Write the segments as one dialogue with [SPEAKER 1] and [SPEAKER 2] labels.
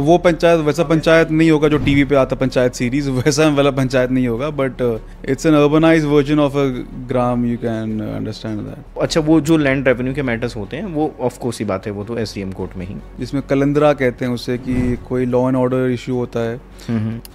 [SPEAKER 1] वो पंचायत वैसा पंचायत नहीं होगा जो टीवी पे आता पंचायत सीरीज, वैसा वाला पंचायत नहीं होगा, but it's an urbanise version of a gram, you can understand that.
[SPEAKER 2] अच्छा, वो जो लैंड रेवेन्यू के मैटर्स होते हैं वो ऑफ कोर्स ही बात है, वो तो एसडीएम कोर्ट में ही,
[SPEAKER 1] जिसमें कलंदरा कहते हैं उसे, कि कोई लॉ एंड ऑर्डर इशू होता है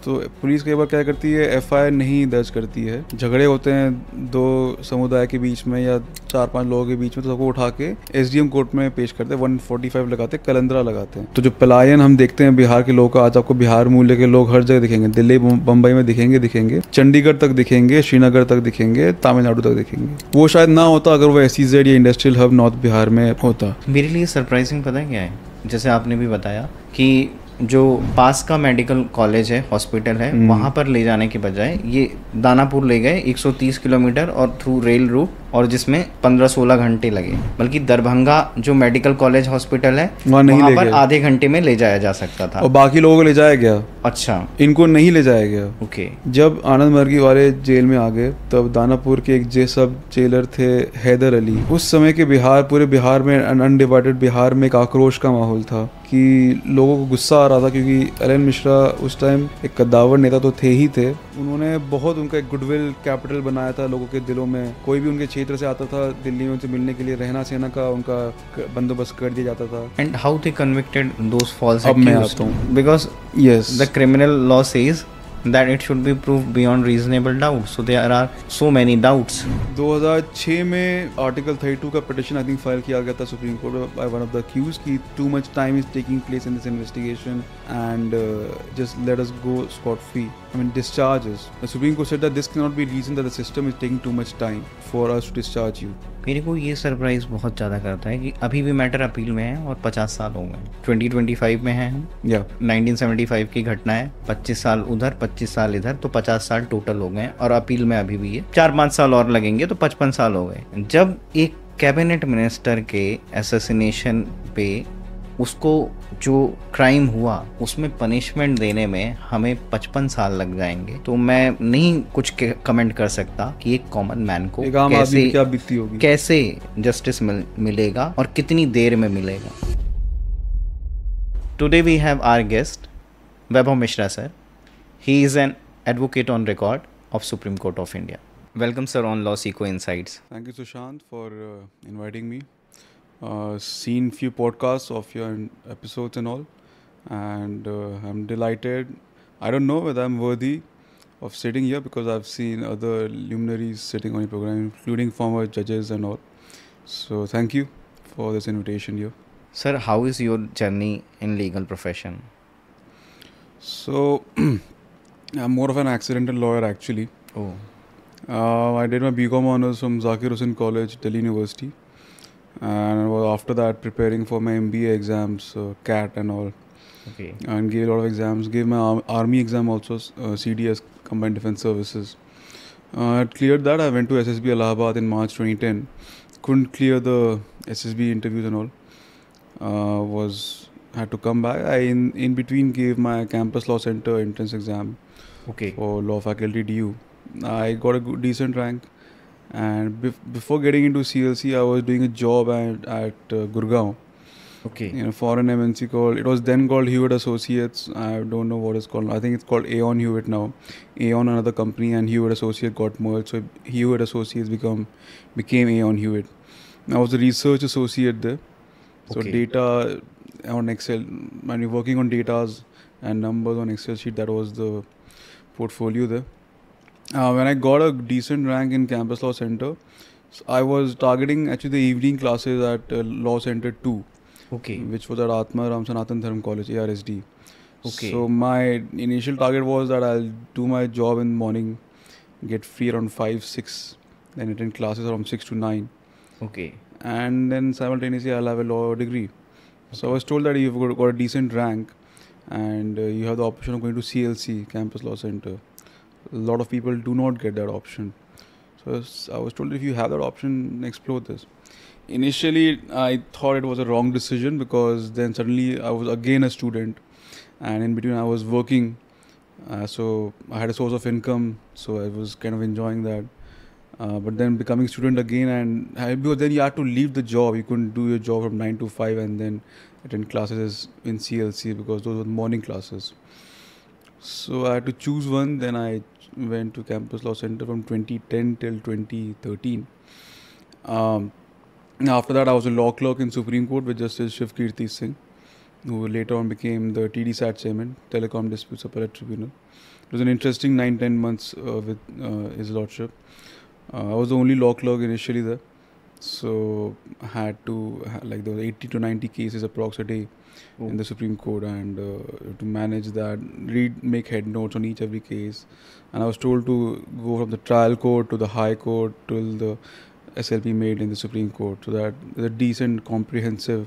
[SPEAKER 1] तो पुलिस कई बार क्या करती है, एफआईआर नहीं दर्ज करती है। झगड़े होते हैं दो समुदाय के बीच में या 4-5 लोगों के बीच में, तो सबको उठा के एसडीएम कोर्ट में पेश करते हैं, 145 लगाते हैं, कलंदरा लगाते हैं। तो जो पलायन हम देखते हैं बिहार के लोगों का, आज आपको बिहार मूल्य के लोग हर जगह दिखेंगे, दिल्ली बम्बई में दिखेंगे, चंडीगढ़ तक दिखेंगे, श्रीनगर तक दिखेंगे, तमिलनाडु तक दिखेंगे। वो शायद ना होता अगर वो एसईजेड या इंडस्ट्रियल हब नॉर्थ बिहार में होता।
[SPEAKER 2] मेरे लिए सरप्राइजिंग पता है क्या है, जैसे आपने भी बताया कि जो पास का मेडिकल कॉलेज है, हॉस्पिटल है, वहाँ पर ले जाने के बजाय ये दानापुर ले गए 130 किलोमीटर और थ्रू रेल रूट, और जिसमें 15-16 घंटे लगे। बल्कि दरभंगा जो मेडिकल कॉलेज हॉस्पिटल है वहाँ पर आधे घंटे में ले जाया जा सकता था,
[SPEAKER 1] और बाकी लोगों को ले जाया गया।
[SPEAKER 2] अच्छा,
[SPEAKER 1] इनको नहीं ले जाया गया।
[SPEAKER 2] ओके।
[SPEAKER 1] जब आनंद मर्गी वाले जेल में आ गए तब दानापुर के एक सब जेलर थे हैदर अली। उस समय के बिहार, पूरे बिहार में, अनडिवाइडेड बिहार में एक आक्रोश का माहौल था कि लोगों को गुस्सा आ रहा था, क्योंकि एल एन मिश्रा उस टाइम एक कद्दावर नेता तो थे ही थे। उन्होंने बहुत उनका एक गुडविल कैपिटल बनाया था लोगों के दिलों में। कोई भी उनके क्षेत्र से आता था दिल्ली में उनसे मिलने के लिए, रहना सहना का उनका बंदोबस्त कर दिया जाता था।
[SPEAKER 2] And how they convicted those false
[SPEAKER 1] अब मैं आता हूँ,
[SPEAKER 2] because
[SPEAKER 1] yes
[SPEAKER 2] the criminal law says that it should be proved beyond reasonable doubt, so there are so many doubts.
[SPEAKER 1] 2006 में आर्टिकल 32 का पिटिशन आई थिंक फाइल किया गया था supreme court में by one of the accused कि too much time is taking place in this investigation and just let us go scot free, I mean discharges. The Supreme Court said that this cannot be reason that the system is taking too much time for us to discharge you.
[SPEAKER 2] मेरे को ये surprise बहुत ज़्यादा करता है कि अभी भी मैटर अपील में है और 50 साल हो गए। 2025 में है हम, 1975 की घटना है, 25 साल उधर 25 साल इधर, तो 50 साल टोटल हो गए और अपील में अभी भी है। 4-5 साल और लगेंगे तो 55 साल हो गए। जब एक कैबिनेट मिनिस्टर के एसेसिनेशन पे उसको जो क्राइम हुआ उसमें पनिशमेंट देने में हमें 55 साल लग जाएंगे, तो मैं नहीं कुछ कमेंट कर सकता कि एक कॉमन मैन को कैसे
[SPEAKER 1] क्या बीतती होगी,
[SPEAKER 2] कैसे जस्टिस मिलेगा और कितनी देर में मिलेगा। Today we have our guest Vaibhav Mishra sir. He is an advocate on record of Supreme Court of India. Welcome sir on law Sikho insights.
[SPEAKER 1] Thank you Sushant for inviting me. Seen few podcasts of your episodes and all, and I'm delighted. I don't know whether I'm worthy of sitting here because I've seen other luminaries sitting on your program, including former judges and all. So thank you for this invitation here.
[SPEAKER 2] Sir, how is your journey in legal profession?
[SPEAKER 1] So I'm more of an accidental lawyer actually.
[SPEAKER 2] Oh.
[SPEAKER 1] I did my BCom honors from Zakir Hussain College, Delhi University. And was after that preparing for my MBA exams, CAT and all.
[SPEAKER 2] Okay.
[SPEAKER 1] And gave a lot of exams. Gave my army exam also, CDS, Combined Defense Services. I cleared that. I went to SSB Allahabad in March 2010. Couldn't clear the SSB interviews and all. Had to come back. I in between gave my Campus Law Center entrance exam.
[SPEAKER 2] Okay.
[SPEAKER 1] For law faculty DU. I got a decent rank. And before getting into CLC, I was doing a job at Gurgaon.
[SPEAKER 2] Okay.
[SPEAKER 1] In a foreign MNC it was then called Hewitt Associates. I don't know what it's called. I think it's called Aon Hewitt now. Aon, another company, and Hewitt Associates got merged. So Hewitt Associates became Aon Hewitt. I was a research associate there. So
[SPEAKER 2] okay.
[SPEAKER 1] Data on Excel, when you're working on data and numbers on Excel sheet, that was the portfolio there. When I got a decent rank in Campus Law Center, so I was targeting actually the evening classes at Law Center 2.
[SPEAKER 2] Okay.
[SPEAKER 1] Which was at Atma Ram Sanatan Dharm College, ARSD.
[SPEAKER 2] Okay.
[SPEAKER 1] So my initial target was that I'll do my job in the morning, get free around 5-6, then attend classes around 6 to 9.
[SPEAKER 2] Okay.
[SPEAKER 1] And then simultaneously I'll have a law degree. So I was told that you've got a decent rank and you have the option of going to CLC, Campus Law Center. A lot of people do not get that option. So I was told if you have that option, explore this. Initially, I thought it was a wrong decision because then suddenly I was again a student and in between I was working. So I had a source of income, so I was kind of enjoying that. But then becoming student again, and because then you had to leave the job. You couldn't do your job from 9 to 5 and then attend classes in CLC because those were morning classes. So I had to choose one. Then I went to Campus Law Center from 2010 till 2013. Um, After that, I was a law clerk in Supreme Court with Justice Shiv Kirti Singh, who later on became the TDSAT chairman, Telecom Disputes Appellate Tribunal. It was an interesting 9-10 months with his lordship. I was the only law clerk initially there, so I had to like there were 80 to 90 cases approx a day in the Supreme Court, and to manage that, make head notes on every case. And I was told to go from the trial court to the high court till the SLP made in the Supreme Court, so that a decent comprehensive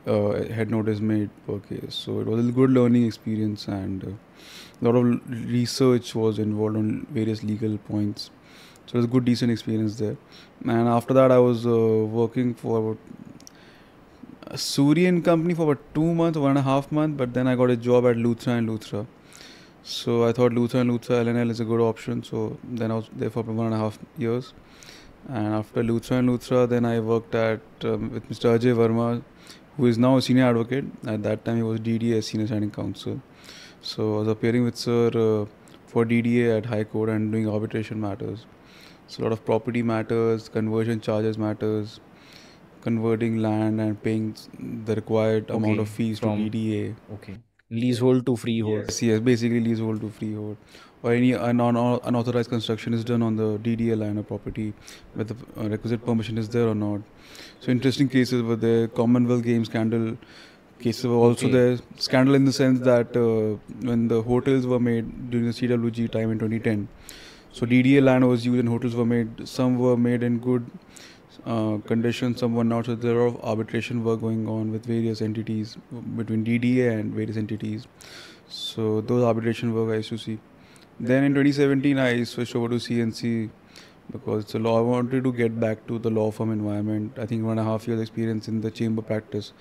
[SPEAKER 1] head note is made per case. So it was a good learning experience, and a lot of research was involved on various legal points. So it was a good, decent experience there. And after that, I was working for a Surian company for about 2 months, 1.5 months, but then I got a job at Luthra and Luthra. So I thought Luthra and Luthra LNL is a good option. So then I was there for 1.5 years. And after Luthra and Luthra, then I worked at with Mr. Ajay Verma, who is now a senior advocate. At that time, he was DDA, senior standing counsel. So I was appearing with Sir for DDA at High Court and doing arbitration matters. So a lot of property matters, conversion charges matters, converting land and paying the required amount of fees to DDA.
[SPEAKER 2] Okay. Leasehold to freehold.
[SPEAKER 1] Yes, basically leasehold to freehold. Or any unauthorized construction is done on the DDA line of property, whether the requisite permission is there or not. So interesting cases were there. Commonwealth Games scandal cases were also there. Scandal in the sense that when the hotels were made during the CWG time in 2010, so DDA land was used and hotels were made. Some were made in good conditions, some were not. So there are a lot of arbitration work going on with various entities, between DDA and various entities. So those arbitration work I used to see. Then in 2017, I switched over to CNC because it's a law. I wanted to get back to the law firm environment. I think 1.5 years experience in the chamber practice.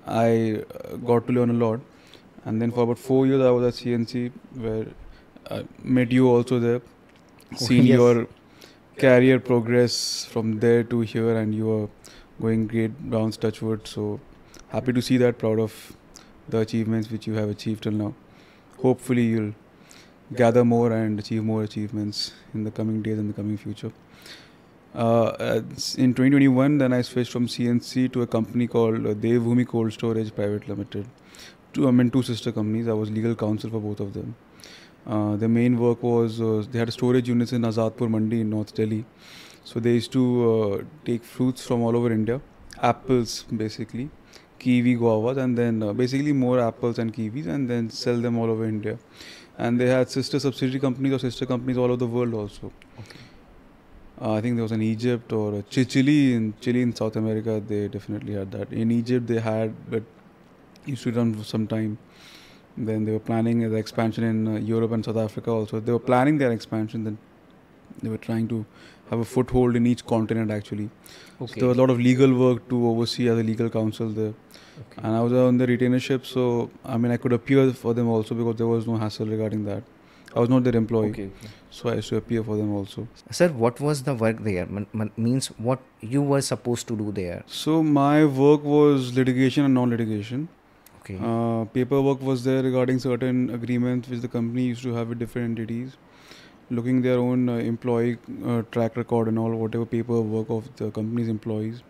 [SPEAKER 1] I got to learn a lot. And then for about 4 years, I was at CNC, where I met you also there. Seen your career progress from there to here, and you are going great down Touchwood. So happy to see that, proud of the achievements which you have achieved till now. Hopefully you'll gather more and achieve more achievements in the coming days and the coming future. In 2021, then I switched from CNC to a company called Devbhoomi Cold Storage Private Limited. Two sister companies. I was legal counsel for both of them. Their main work was they had storage units in Azadpur Mandi in North Delhi. So they used to take fruits from all over India, apples basically, kiwi, guavas, and then basically more apples and kiwis, and then sell them all over India. And they had subsidiary companies or sister companies all over the world also.
[SPEAKER 2] Okay.
[SPEAKER 1] I think there was in Egypt or Chile in South America. They definitely had that. In Egypt they had, but used to run for some time. Then they were planning the expansion in Europe and South Africa also. They were planning their expansion. Then they were trying to have a foothold in each continent actually. Okay. So there was a lot of legal work to oversee as a legal counsel there. Okay. And I was on the retainership, so I could appear for them also because there was no hassle regarding that. I was not their employee, okay. So I used to appear for them also.
[SPEAKER 2] Sir, what was the work there? Means what you were supposed to do there?
[SPEAKER 1] So my work was litigation and non-litigation.
[SPEAKER 2] Okay.
[SPEAKER 1] Paperwork was there regarding certain agreements which the company used to have with different entities, looking their own employee track record and all, whatever paperwork of the company's employees.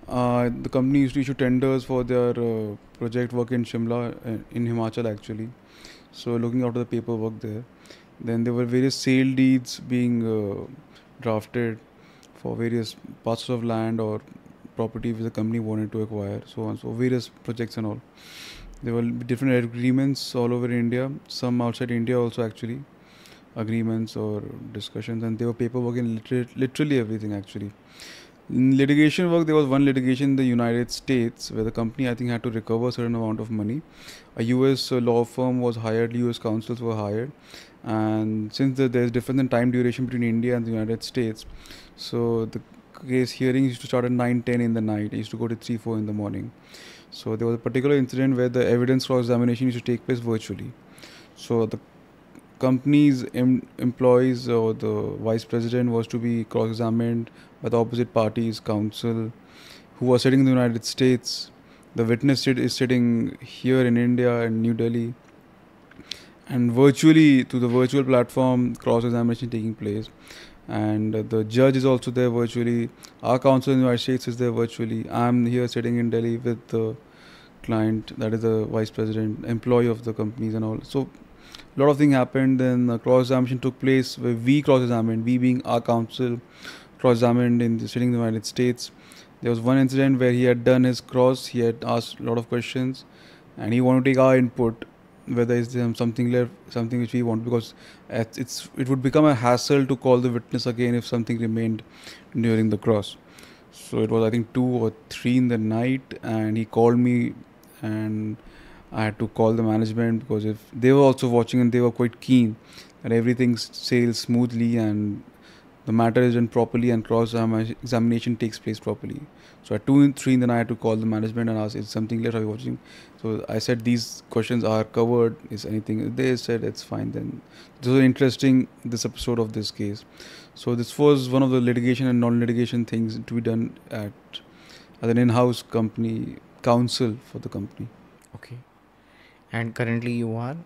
[SPEAKER 1] The company used to issue tenders for their project work in Shimla, in Himachal actually. So looking after the paperwork there. Then there were various sale deeds being drafted for various parts of land or property which the company wanted to acquire, so on. So various projects and all. There were different agreements all over India, some outside India also actually, agreements or discussions, and they were paperwork in literally everything actually. In litigation work, there was one litigation in the United States where the company I think had to recover a certain amount of money. A US law firm was hired, US counsels were hired, and since there's difference in time duration between India and the United States, so the case hearings used to start at 9-10 in the night. It used to go to 3-4 in the morning. So there was a particular incident where the evidence cross-examination used to take place virtually. So the company's employees or the vice president was to be cross-examined by the opposite party's counsel who was sitting in the United States, The witness is sitting here in India in New Delhi, and virtually to the virtual platform, cross-examination taking place, and the judge is also there virtually. Our counsel in the United States is there virtually. I'm here sitting in Delhi with the client, that is the vice president, employee of the companies and all. So a lot of things happened. Then cross-examination took place where we cross-examined, we being our counsel, cross-examined sitting in the United States. There was one incident where he had done his cross, he had asked a lot of questions, and he wanted to take our input, whether is there something left, something which we want, because it would become a hassle to call the witness again if something remained during the cross. So it was, I think, 2 or 3 in the night, and he called me, and I had to call the management, because if they were also watching and they were quite keen that everything sails smoothly and the matter is done properly and cross-examination takes place properly. So at 2 and 3 in the night, I had to call the management and ask, is something left, are you watching? So I said, these questions are covered, is anything? They said, it's fine then. This was interesting, this episode of this case. So this was one of the litigation and non-litigation things to be done as an in-house company, counsel for the company.
[SPEAKER 2] Okay. And currently you are?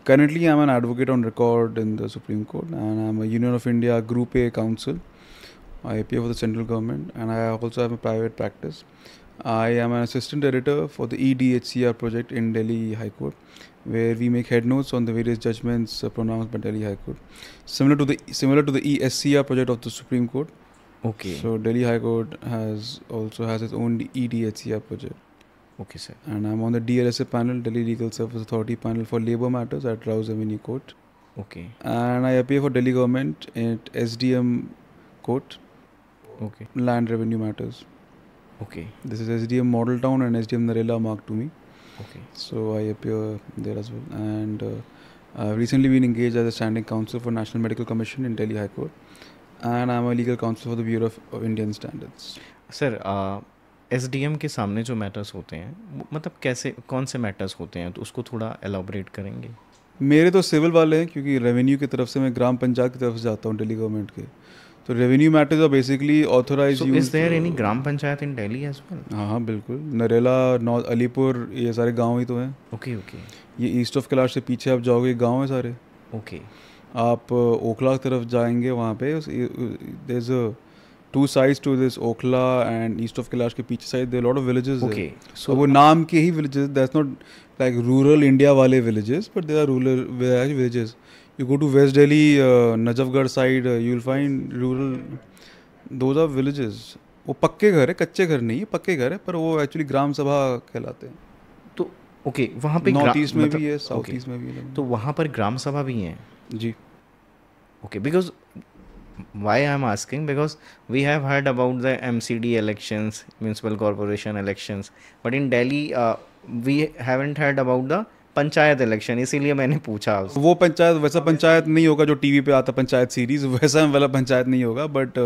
[SPEAKER 1] Currently, I'm an advocate on record in the Supreme Court, and I'm a Union of India Group A counsel. I appear for the central government, and I also have a private practice. I am an assistant editor for the EDHCR project in Delhi High Court, where we make head notes on the various judgments pronounced by Delhi High Court, similar to the ESCR project of the Supreme Court.
[SPEAKER 2] Okay.
[SPEAKER 1] So Delhi High Court also has its own EDHCR project.
[SPEAKER 2] Okay, sir.
[SPEAKER 1] And I'm on the DLSA panel, Delhi Legal Service Authority panel for labour matters at Rouse Avenue Court.
[SPEAKER 2] Okay.
[SPEAKER 1] And I appear for Delhi government at SDM Court.
[SPEAKER 2] Okay.
[SPEAKER 1] Land revenue matters.
[SPEAKER 2] Okay.
[SPEAKER 1] This is SDM Model Town and SDM Narela marked to me.
[SPEAKER 2] Okay.
[SPEAKER 1] So I appear there as well. And I've recently been engaged as a standing counsel for National Medical Commission in Delhi High Court. And I'm a legal counsel for the Bureau of Indian Standards.
[SPEAKER 2] Sir, SDM के सामने जो matters होते हैं, मतलब कैसे, कौन से matters होते हैं, तो उसको थोड़ा एलाबोरेट करेंगे?
[SPEAKER 1] मेरे तो सिविल वाले हैं, क्योंकि रेवेन्यू की तरफ से मैं ग्राम पंचायत की तरफ से जाता हूँ दिल्ली गवर्नमेंट के. तो revenue matters are basically authorised.
[SPEAKER 2] So is there any gram panchayat in Delhi as well?
[SPEAKER 1] हाँ बिल्कुल. नरेला, अलीपुर, ये सारे गाँव ही तो हैं.
[SPEAKER 2] Okay okay.
[SPEAKER 1] ये ईस्ट ऑफ कैलाश से पीछे आप जाओगे, गाँव है सारे.
[SPEAKER 2] ओके.
[SPEAKER 1] आप ओखला की तरफ जाएंगे, वहाँ पे there is a 2 sides to this Okhla and east of Kailash के पीछे side there are a lot of villages.
[SPEAKER 2] Okay.
[SPEAKER 1] there. So वो नाम के ही villages. That's not like rural India वाले villages, but they are rural villages. You go to West Delhi, Najafgarh side, you'll find rural. Those are villages. वो पक्के घर है, कच्चे घर नहीं है, पक्के घर है, पर वो actually ग्राम सभा कहलाते हैं.
[SPEAKER 2] तो ओके, वहाँ पे
[SPEAKER 1] नॉर्थ ईस्ट में भी है, साउथ ईस्ट में भी है.
[SPEAKER 2] तो वहाँ पर ग्राम सभा भी है?
[SPEAKER 1] जी.
[SPEAKER 2] Okay. Because why I'm asking, because we have heard about the MCD elections, municipal corporation elections, but in Delhi we haven't heard about the panchayat election, इसीलिए मैंने पूछा.
[SPEAKER 1] वो पंचायत वैसा पंचायत नहीं होगा जो टीवी पे आता पंचायत सीरीज, वैसा वाला पंचायत नहीं होगा, but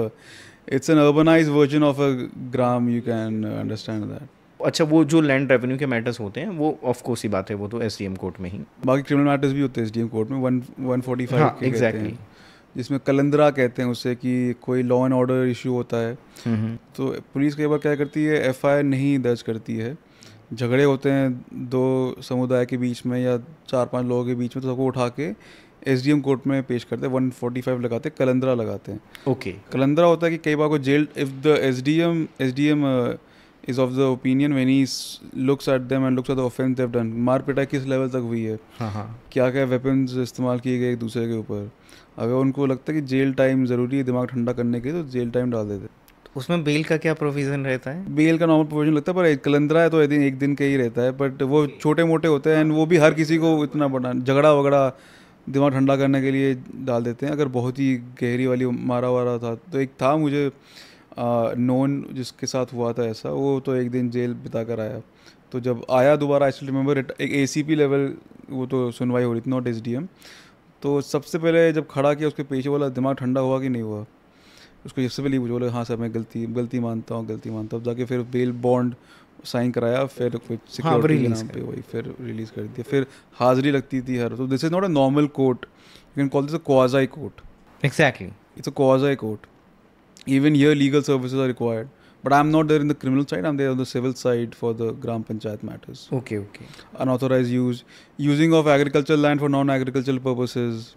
[SPEAKER 1] it's an urbanised version of a gram. You can understand that.
[SPEAKER 2] अच्छा, वो जो लैंड रेवेन्यू के मैटर्स होते हैं वो ऑफ कोर्स ही बात है, वो तो एसडीएम कोर्ट में ही.
[SPEAKER 1] बाकी क्रिमिनल मैटर्स भी होते हैं एसडीएम कोर्ट में 145
[SPEAKER 2] हाँ, एग्जैक्टली.
[SPEAKER 1] जिसमें कलंदरा कहते हैं उससे, कि कोई लॉ एंड ऑर्डर इशू होता है. तो पुलिस कई बार क्या करती है, एफआईआर नहीं दर्ज करती है. झगड़े होते हैं 2 समुदाय के बीच में या 4-5 लोगों के बीच में, तो सबको उठा के एसडीएम कोर्ट में पेश करते हैं. 145 लगाते हैं, कलंदरा लगाते हैं.
[SPEAKER 2] ओके.
[SPEAKER 1] कलंदरा होता है कि कई बार को jail, if the SDM is of the opinion when he looks at them and looks at the offense they've done. मार पिटाई किस लेवल तक हुई है, क्या क्या वेपन्स इस्तेमाल किए गए एक दूसरे के ऊपर. अगर उनको लगता है कि जेल टाइम ज़रूरी है दिमाग ठंडा करने के, तो जेल टाइम डाल देते.
[SPEAKER 2] उसमें बेल का क्या प्रोविज़न रहता है?
[SPEAKER 1] बेल का नॉर्मल प्रोविज़न लगता है, पर कलंदरा है तो एक दिन का ही रहता है. बट वो छोटे मोटे होते हैं, एंड वो भी हर किसी को इतना बड़ा झगड़ा वगड़ा दिमाग ठंडा करने के लिए डाल देते हैं. अगर बहुत ही गहरी वाली मारा वारा था, तो एक था मुझे नोन जिसके साथ हुआ था ऐसा, वो तो एक दिन जेल बिता कर आया. तो जब आया दोबारा, आई स्टिल रिमेंबर, एक एसीपी लेवल वो तो सुनवाई हो रही थी, नॉट एसडीएम. तो सबसे पहले जब खड़ा किया उसके पीछे वाला, दिमाग ठंडा हुआ कि नहीं हुआ, उसको सबसे पहले बोले हाँ सर मैं गलती मानता हूँ. अब जाके फिर बेल बॉन्ड साइन कराया, फिर सिक्योरिटी के नाम पे वही फिर रिलीज़ कर दिया. फिर हाजिरी लगती थी हर. तो this is not a normal court, you can call this a quasi court.
[SPEAKER 2] Exactly,
[SPEAKER 1] it's a quasi court. Even here legal services are required. But I'm not there in the criminal side. I'm there on the civil side for the Gram Panchayat matters.
[SPEAKER 2] Okay.
[SPEAKER 1] Unauthorized using of agricultural land for non-agricultural purposes.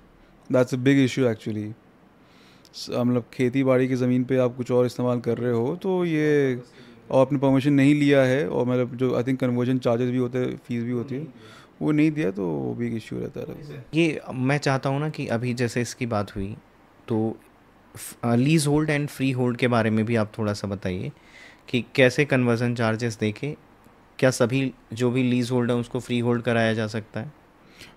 [SPEAKER 1] That's a big issue actually. मतलब खेती बाड़ी की ज़मीन पे आप कुछ और इस्तेमाल कर रहे हो तो ये और आपने परमिशन नहीं लिया है और मतलब जो आई थिंक कन्वर्जन चार्जेस भी होते हैं, फीस भी होती है, वो नहीं दिया तो वो भी एक इश्यू रहता है।
[SPEAKER 2] ये मैं चाहता हूँ ना कि अभी जैसे इसकी बात हुई तो lease hold and free hold के बारे में भी आप थोड़ा सा बताइए कि कैसे कन्वर्जन चार्जेस देके क्या सभी जो भी लीज होल्ड है उसको फ्री होल्ड कराया जा सकता है?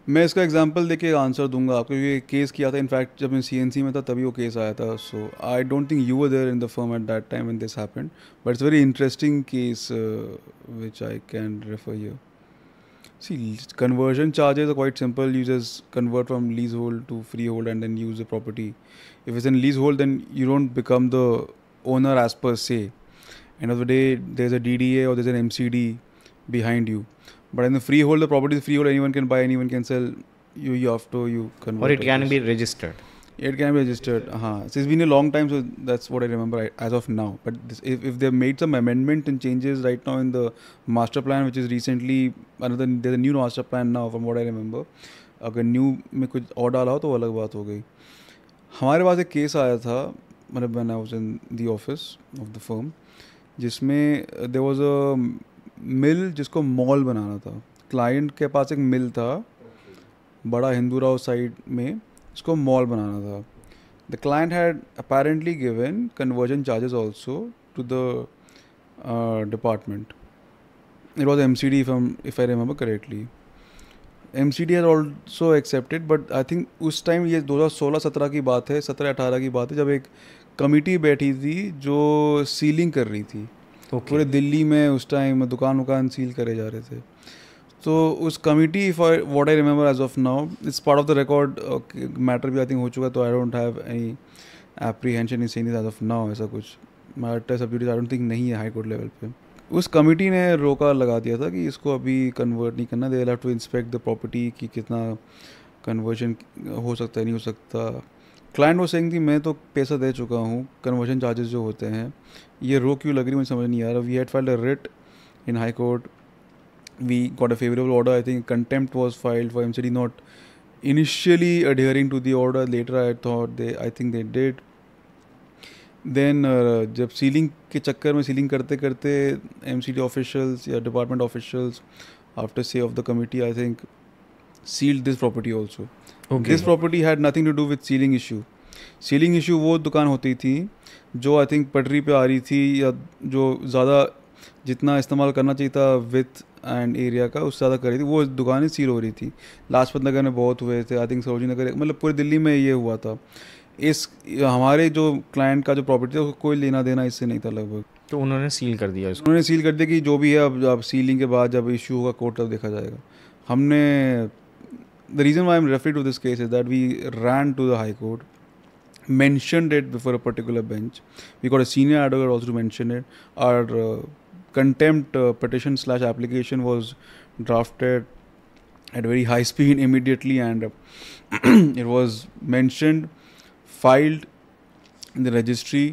[SPEAKER 1] मैं इसका एग्जांपल देके आंसर दूंगा आपको। ये केस किया था इनफैक्ट जब मैं CNC में था तभी वो केस आया था। So I don't think you were there in the firm at that time when this happened, but it's very interesting case which I can refer here. See, conversion charges are quite simple. You just convert from leasehold to freehold and then use the property. If it's in leasehold, then you don't become the owner as per se. End of the day, there's a DDA or there's an MCD behind you. But in the freehold, the property is freehold. Anyone can buy, anyone can sell. You have to convert.
[SPEAKER 2] Or it can be registered.
[SPEAKER 1] It can be registered. So it's been a long time, so that's what I remember as of now. But if they've made some amendment and changes right now in the master plan, which is recently there's a new master plan now from what I remember. अगर new में कुछ और डाला हो तो अलग बात हो गई। हमारे पास एक केस आया था मतलब when I was in the office of the firm, जिसमें there was a mill जिसको मॉल बनाना था। क्लाइंट के पास एक मिल था बड़ा हिंदूराव साइड में, इसको मॉल बनाना था। The client had apparently given conversion charges also to the department. It was MCD if I remember correctly. MCD has also accepted, but I think उस टाइम ये 2016-17 की बात है, 17-18 की बात है, जब एक कमिटी बैठी थी जो सीलिंग कर रही थी। पूरे दिल्ली में उस टाइम दुकान सील करे जा रहे थे। तो उस committee what I remember as of now, it's part of the record, matter भी आई थिंक हो चुका, तो I don't have any apprehension in saying as of now. ऐसा कुछ मैटर सब आई डोंट थिंक नहीं है हाई कोर्ट लेवल पे। उस कमिटी ने रोका लगा दिया था कि इसको अभी कन्वर्ट नहीं करना, they have to inspect the property कि कितना कन्वर्जन हो सकता है नहीं हो सकता। क्लाइंट वो सेइंग थी मैं तो पैसा दे चुका हूँ, कन्वर्जन चार्जेस जो होते हैं ये रो क्यों लग रही मुझे समझ नहीं आ रहा। We had filed a writ in high court, we got a favorable order. I think contempt was filed for MCD not initially adhering to the order. Later I think they did. Then जब ceiling के चक्कर में ceiling करते करते MCD officials या department officials after say of the committee I think sealed this property also. Okay. This property had nothing to do with sealing issue. Ceiling issue वो दुकान होती थी जो आई थिंक पटरी पे आ रही थी या जो ज़्यादा जितना इस्तेमाल करना चाहिए था विथ एंड एरिया का उससे ज़्यादा कर रही थी, वो दुकानें सील हो रही थी। लाजपत नगर में बहुत हुए थे, आई थिंक सरोजिनी नगर, मतलब पूरे दिल्ली में ये हुआ था। इस हमारे जो क्लाइंट का जो प्रॉपर्टी था उसको कोई लेना देना इससे नहीं था लगभग,
[SPEAKER 2] तो उन्होंने सील कर दिया।
[SPEAKER 1] उन्होंने सील कर दिया कि जो भी है अब सीलिंग के बाद जब इशू होगा कोर्ट तक देखा जाएगा। हमने the reason why I am referring to this case is that we ran to the high court, mentioned it before a particular bench. We got a senior advocate also to mention it. Our contempt petition / application was drafted at very high speed immediately, and it was mentioned, filed in the registry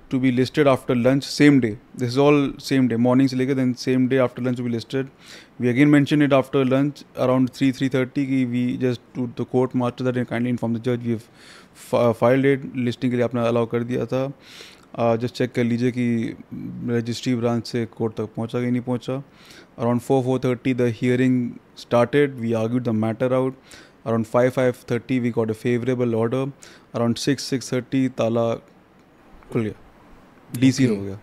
[SPEAKER 1] to be listed after lunch same day. This is all same day, morning se leke then same day after lunch to be listed. We again mentioned it after lunch around 3:30 ki we just to the court marcher that kindly inform the judge we have filed it, listing के लिए आपने allow कर दिया था, just check कर लीजिए कि registry branch से कोर्ट तक पहुंचा कि नहीं पहुंचा। Around 4:30 the hearing started, we argued the matter out. Around 5:30 we got a favourable order. Around 6:30 ताला खुल गया, डीसी हो गया।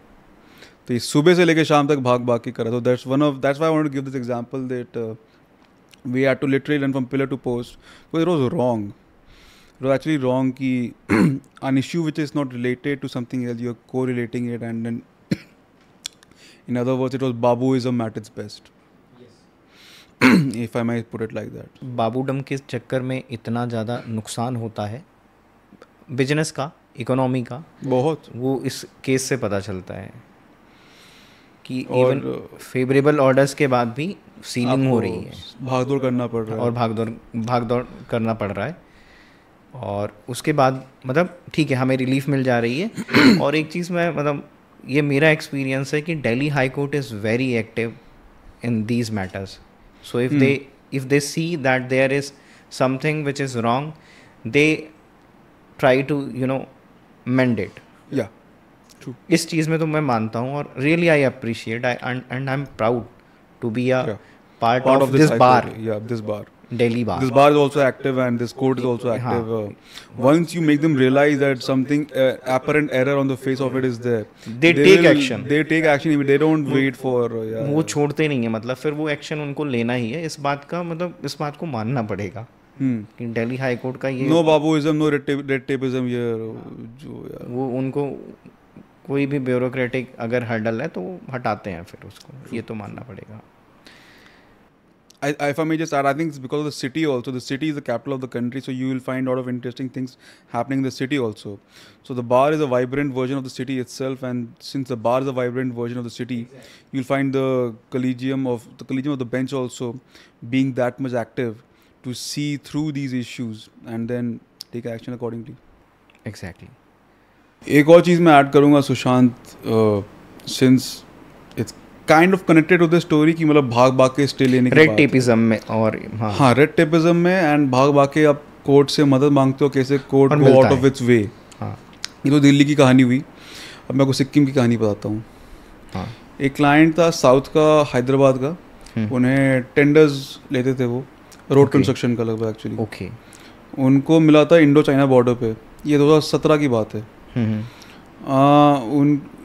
[SPEAKER 1] तो ये सुबह से लेकर शाम तक भाग भाग के करा। तो that's why I wanted to give this example that we had to literally run from pillar to post because it was wrong. It was actually wrong कि an issue which is not related to something else, you're correlating it, and then in other words, it was Babuism at its best. Yes. If I might put it like that.
[SPEAKER 2] बाबूडम के चक्कर में इतना ज़्यादा नुकसान होता है business का, economy का,
[SPEAKER 1] बहुत, वो
[SPEAKER 2] इस केस से पता चलता है कि इवन फेवरेबल ऑर्डर्स के बाद भी सीलिंग हो रही है,
[SPEAKER 1] भागदौड़ करना पड़ रहा है,
[SPEAKER 2] और भागदौड़ करना पड़ रहा है। और उसके बाद मतलब ठीक है हमें रिलीफ मिल जा रही है। और एक चीज़ मैं मतलब ये मेरा एक्सपीरियंस है कि Delhi high court is very active in these matters. So if they see that there is something which is wrong, they try to mend it.
[SPEAKER 1] Yeah, true.
[SPEAKER 2] इस चीज़ में तो मैं मानता हूँ और really I appreciate and I'm proud to be a part of this bar.
[SPEAKER 1] Yeah, this bar.
[SPEAKER 2] Delhi bar.
[SPEAKER 1] This bar is also active and this court is also active. Once you make them realize that something apparent error on the face of it is there,
[SPEAKER 2] they take action.
[SPEAKER 1] They take action. They don't wait for.
[SPEAKER 2] वो छोड़ते नहीं है, मतलब फिर वो action उनको लेना ही है. इस बात का मतलब इस बात को मानना पड़ेगा कि दिल्ली हाई कोर्ट का ये
[SPEAKER 1] no babuism, no red tapism here, जो
[SPEAKER 2] वो उनको कोई भी ब्यूरोक्रेटिक अगर हर्डल है तो वो हटाते हैं फिर उसको, ये तो मानना पड़ेगा.
[SPEAKER 1] If I may just add, I think it's because of the city also. The city is the capital of the country, so you will find a lot of interesting things happening in the city also. So the bar is a vibrant version of the city itself, and since the bar is a vibrant version of the city, you'll find the collegium of the bench also being that much active to see through these issues and then take action accordingly.
[SPEAKER 2] Exactly.
[SPEAKER 1] एक और चीज़ मैं add करूँगा Sushant, since it's kind of connected to the story कि मतलब भाग भाग के stay लेने की
[SPEAKER 2] रेड टेपिज्म में और
[SPEAKER 1] हाँ रेड टेपिज्म में एंड भाग भाग के आप कोर्ट से मदद मांगते हो, कैसे court go out of its way. ये तो दिल्ली की कहानी हुई. अब मैं आपको सिक्किम की कहानी बताता हूँ. एक क्लाइंट था साउथ का, हैदराबाद का. उन्हें टेंडर्स लेते थे वो रोड कंस्ट्रक्शन का लगभग एक्चुअली.
[SPEAKER 2] ओके.
[SPEAKER 1] उनको मिला था इंडो चाइना बॉर्डर पे. ये 2017 की बात है.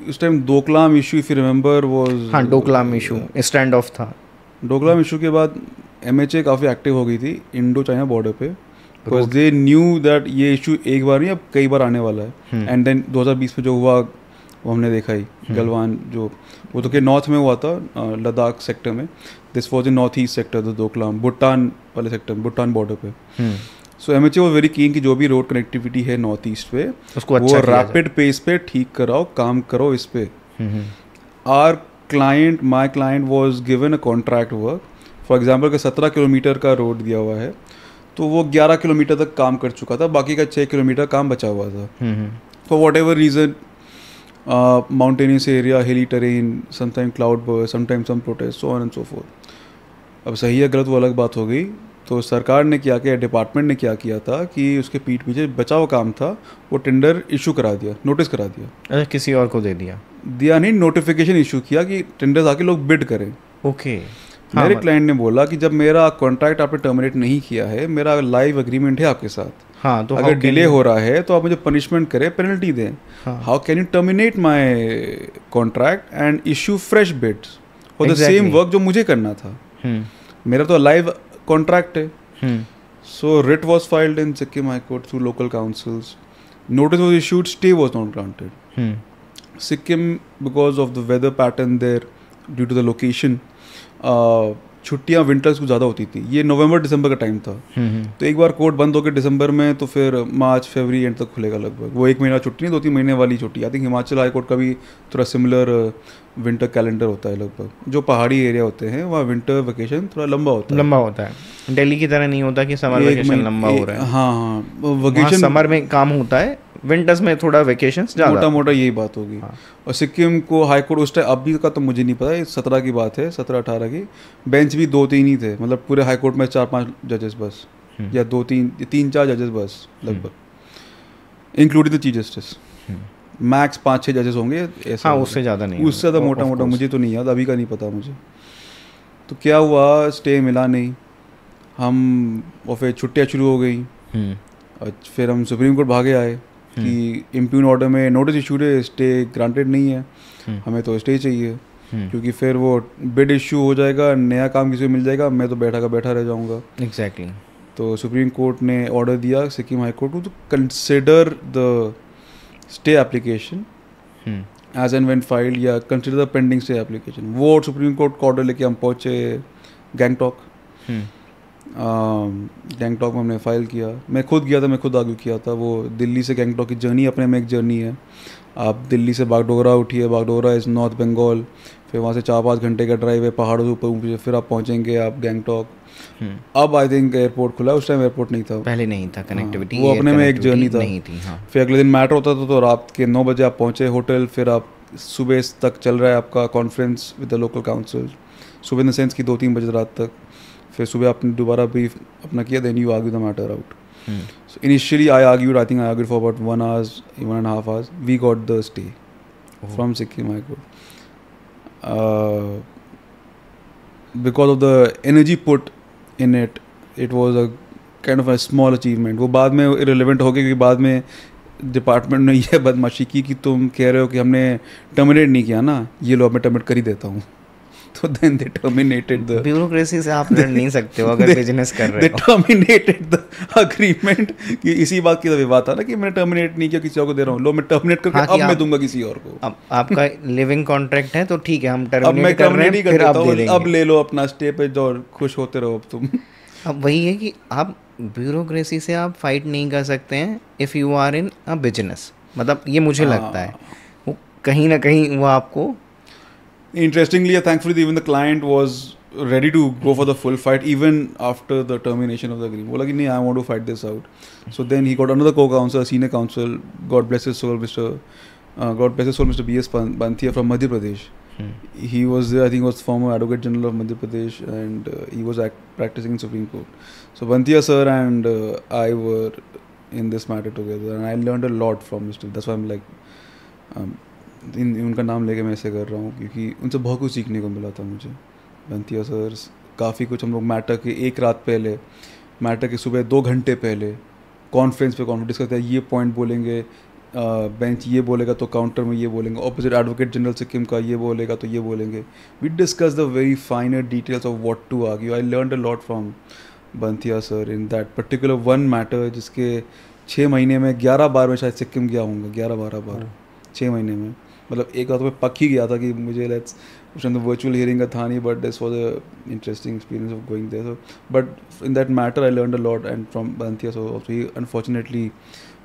[SPEAKER 1] उस time Doklam issue, if you remember, was
[SPEAKER 2] हाँ डोकलाम इशू स्टैंड ऑफ था.
[SPEAKER 1] डोकलाम इशू के बाद MHA काफ़ी एक्टिव हो गई थी इंडो चाइना बॉर्डर पे, बिकॉज दे न्यू दैट ये इशू एक बार नहीं अब कई बार आने वाला है. एंड देन 2020 में जो हुआ वो हमने देखा ही. गलवान जो वो तो के नॉर्थ में हुआ था, लद्दाख सेक्टर में. This was in north east sector, the Doklam Bhutan वाले सेक्टर में, भूटान बॉर्डर पे. सो MHA वो वेरी कीन कि जो भी रोड कनेक्टिविटी है नॉर्थ ईस्ट पे उसको अच्छा वो रैपिड पेस पे ठीक कराओ, काम करो इस पे. Our client, my client was given a contract work. For example कि 17 किलोमीटर का रोड दिया हुआ है तो वो 11 किलोमीटर तक काम कर चुका था, बाकी का 6 किलोमीटर काम बचा हुआ था. For whatever reason, mountainous area, hilly terrain, sometime cloud burst, sometime some protest, so on and so forth. अब सही है गलत वो अलग बात हो गई. तो सरकार ने क्या किया, डिपार्टमेंट ने क्या किया था कि उसके पीठ पीछे बचा हुआ काम था, वो टेंडर इशू करा दिया, नोटिस करा दिया.
[SPEAKER 2] किसी और को दे दिया
[SPEAKER 1] नहीं, नोटिफिकेशन इशू किया कि टेंडर आके लोग बिड करें.
[SPEAKER 2] ओके.
[SPEAKER 1] मेरे क्लाइंट ने बोला कि जब मेरा कॉन्ट्रैक्ट आपने टर्मिनेट नहीं किया है, मेरा लाइव एग्रीमेंट है आपके साथ,
[SPEAKER 2] हाँ, तो
[SPEAKER 1] अगर डिले हो रहा है तो आप मुझे पनिशमेंट करें, पेनल्टी दें. How can you terminate my contract and issue fresh bids for the same work जो मुझे करना था. मेरा तो लाइव कॉन्ट्रैक्ट है. So writ was filed in Sikkim high court through local councils. Notice was issued, stay was not granted. Sikkim, because of the weather pattern there, due to the location, छुट्टियाँ winters को ज़्यादा होती थी. ये नवंबर दिसंबर का टाइम था. तो एक बार कोर्ट बंद होकर दिसंबर में, तो फिर मार्च फरवरी एंड तक खुलेगा लगभग. वो 1 महीना छुट्टी नहीं, 2-3 महीने वाली छुट्टी. I think Himachal high court का भी थोड़ा सिमिलर विंटर कैलेंडर होता है लगभग. जो पहाड़ी एरिया होते हैं वहाँ विंटर वेकेशन थोड़ा लंबा होता है.
[SPEAKER 2] दिल्ली की तरह नहीं होता कि समर वेकेशन लंबा हो रहा है.
[SPEAKER 1] हाँ, वेकेशन
[SPEAKER 2] समर में काम होता है, विंटर्स में थोड़ा वेकेशन ज़्यादा.
[SPEAKER 1] मोटा यही बात होगी. और सिक्किम को हाई कोर्ट उस टाइम, अभी का तो मुझे नहीं पता, 17 की बात है, 17-18 की. बेंच भी 2-3 ही थे, मतलब पूरे हाई कोर्ट में 4-5 जजेस बस, या 3-4 जजेस बस लगभग, including the chief justice. Max 5-6 जजेस होंगे ऐसा.
[SPEAKER 2] हाँ, उससे ज़्यादा नहीं,
[SPEAKER 1] उससे ज़्यादा मोटा मुझे तो नहीं याद, अभी का नहीं पता मुझे. तो क्या हुआ, स्टे मिला नहीं. हम और फिर छुट्टियाँ शुरू हो गई. और फिर हम सुप्रीम कोर्ट भागे आए कि इम्प्यून ऑर्डर में नोटिस इशूड है, स्टे ग्रांटेड नहीं है, हमें तो स्टे चाहिए. क्योंकि फिर वो बिड इशू हो जाएगा, नया काम किसी को मिल जाएगा, मैं तो बैठा रह जाऊंगा.
[SPEAKER 2] एग्जैक्टली.
[SPEAKER 1] तो सुप्रीम कोर्ट ने ऑर्डर दिया सिक्किम हाई कोर्ट को to consider the stay application as and when filed, या consider the pending stay application. वो सुप्रीम कोर्ट का ऑर्डर लेके हम पहुँचे गैंगटॉक. गैंगटॉक में हमने फ़ाइल किया. मैं खुद गया था, मैं खुद आर्ग्यू किया था. वो दिल्ली से गैंगटॉक की जर्नी अपने में एक जर्नी है. आप दिल्ली से बागडोगरा उठिए, बागडोगरा इज़ नॉर्थ बंगाल, फिर वहाँ से 4-5 घंटे का ड्राइव है पहाड़ों से ऊपर, फिर आप पहुँचेंगे आप गैंगटॉक. अब आई थिंक एयरपोर्ट खुला, उस टाइम एयरपोर्ट नहीं था,
[SPEAKER 2] पहले नहीं था कनेक्टिविटी.
[SPEAKER 1] वो अपने में एक जर्नी था. फिर अगले दिन मैटर होता था, तो रात के 9 बजे आप पहुँचे होटल, फिर आप सुबह तक चल रहा है आपका conference with the local council, सुबह इन द सेंस कि 2-3 बजे रात तक, फिर सुबह आपने दोबारा ब्रीफ अपना किया, then you argue the matter out. So initially I think I argued for about 1 hour, 1.5 hours. We got the stay from Sikkim High Court. Because of the energy put in it, it was a kind of a small achievement. वो बाद में irrelevant हो गया क्योंकि बाद में department ने ये बदमाशी की कि तुम कह रहे हो कि हमने टर्मिनेट नहीं किया ना, ये लो मैं टर्मिनेट कर ही देता हूँ. तो then they terminated the
[SPEAKER 2] bureaucracy से आप लड़ नहीं सकते हो अगर बिजनेस कर रहे हो.
[SPEAKER 1] They terminated the agreement कि इसी बात की तो विवाद था ना कि मैंने टर्मिनेट नहीं किया, किसी और को दे रहा हूँ, लो मैं टर्मिनेट करके अब मैं दूंगा किसी और को.
[SPEAKER 2] अब आपका लिविंग कॉन्ट्रैक्ट है तो ठीक है, हम
[SPEAKER 1] अब मैं
[SPEAKER 2] टर्मिनेट कर रहे हैं, फिर आप दे देंगे.
[SPEAKER 1] अब ले लो अपना स्टे पे जो खुश होते रहो अब तुम.
[SPEAKER 2] अब वही है कि आप ब्यूरोक्रेसी से आप फाइट नहीं कर सकते हैं if you are in a business. मतलब ये मुझे लगता है वो कहीं ना कहीं वो आपको.
[SPEAKER 1] Interestingly, thankfully, even the client was ready to go for the full fight even after the termination of the agreement. बोला कि नहीं, I want to fight this out. So then he got another co-counsel, senior counsel, God bless his soul, Mr. B.S. Banthia from Madhya Pradesh. He was there, I think he was former Advocate General of Madhya Pradesh, and he was practicing in Supreme Court. So Banthia sir and I were in this matter together, and I learned a lot from Mr. That's why I'm like, उनका नाम लेके मैं ऐसे कर रहा हूँ क्योंकि उनसे बहुत कुछ सीखने को मिला था मुझे. बंतिया सर काफ़ी कुछ, हम लोग मैटर के एक रात पहले, मैटर के सुबह 2 घंटे पहले कॉन्फ्रेंस डिस्कस करते हैं, ये पॉइंट बोलेंगे, बेंच ये बोलेगा तो काउंटर में ये बोलेंगे, ऑपोजिट एडवोकेट जनरल सिक्किम का ये बोलेगा तो ये बोलेंगे. We discuss the very finer details of what to argue. I learned a lot from Bantia sir in that particular one matter, जिसके 6 महीने में 11 बार मैं शायद सिक्किम गया हूँगा, 11-12 बार 6 महीने में. मतलब एक बार तो मैं पक ही गया था कि मुझे उस टाइम तो वर्चुअल हियरिंग का था नहीं, but this was a interesting experience of going there. But in that matter I learned a lot and from Bantia so also. He unfortunately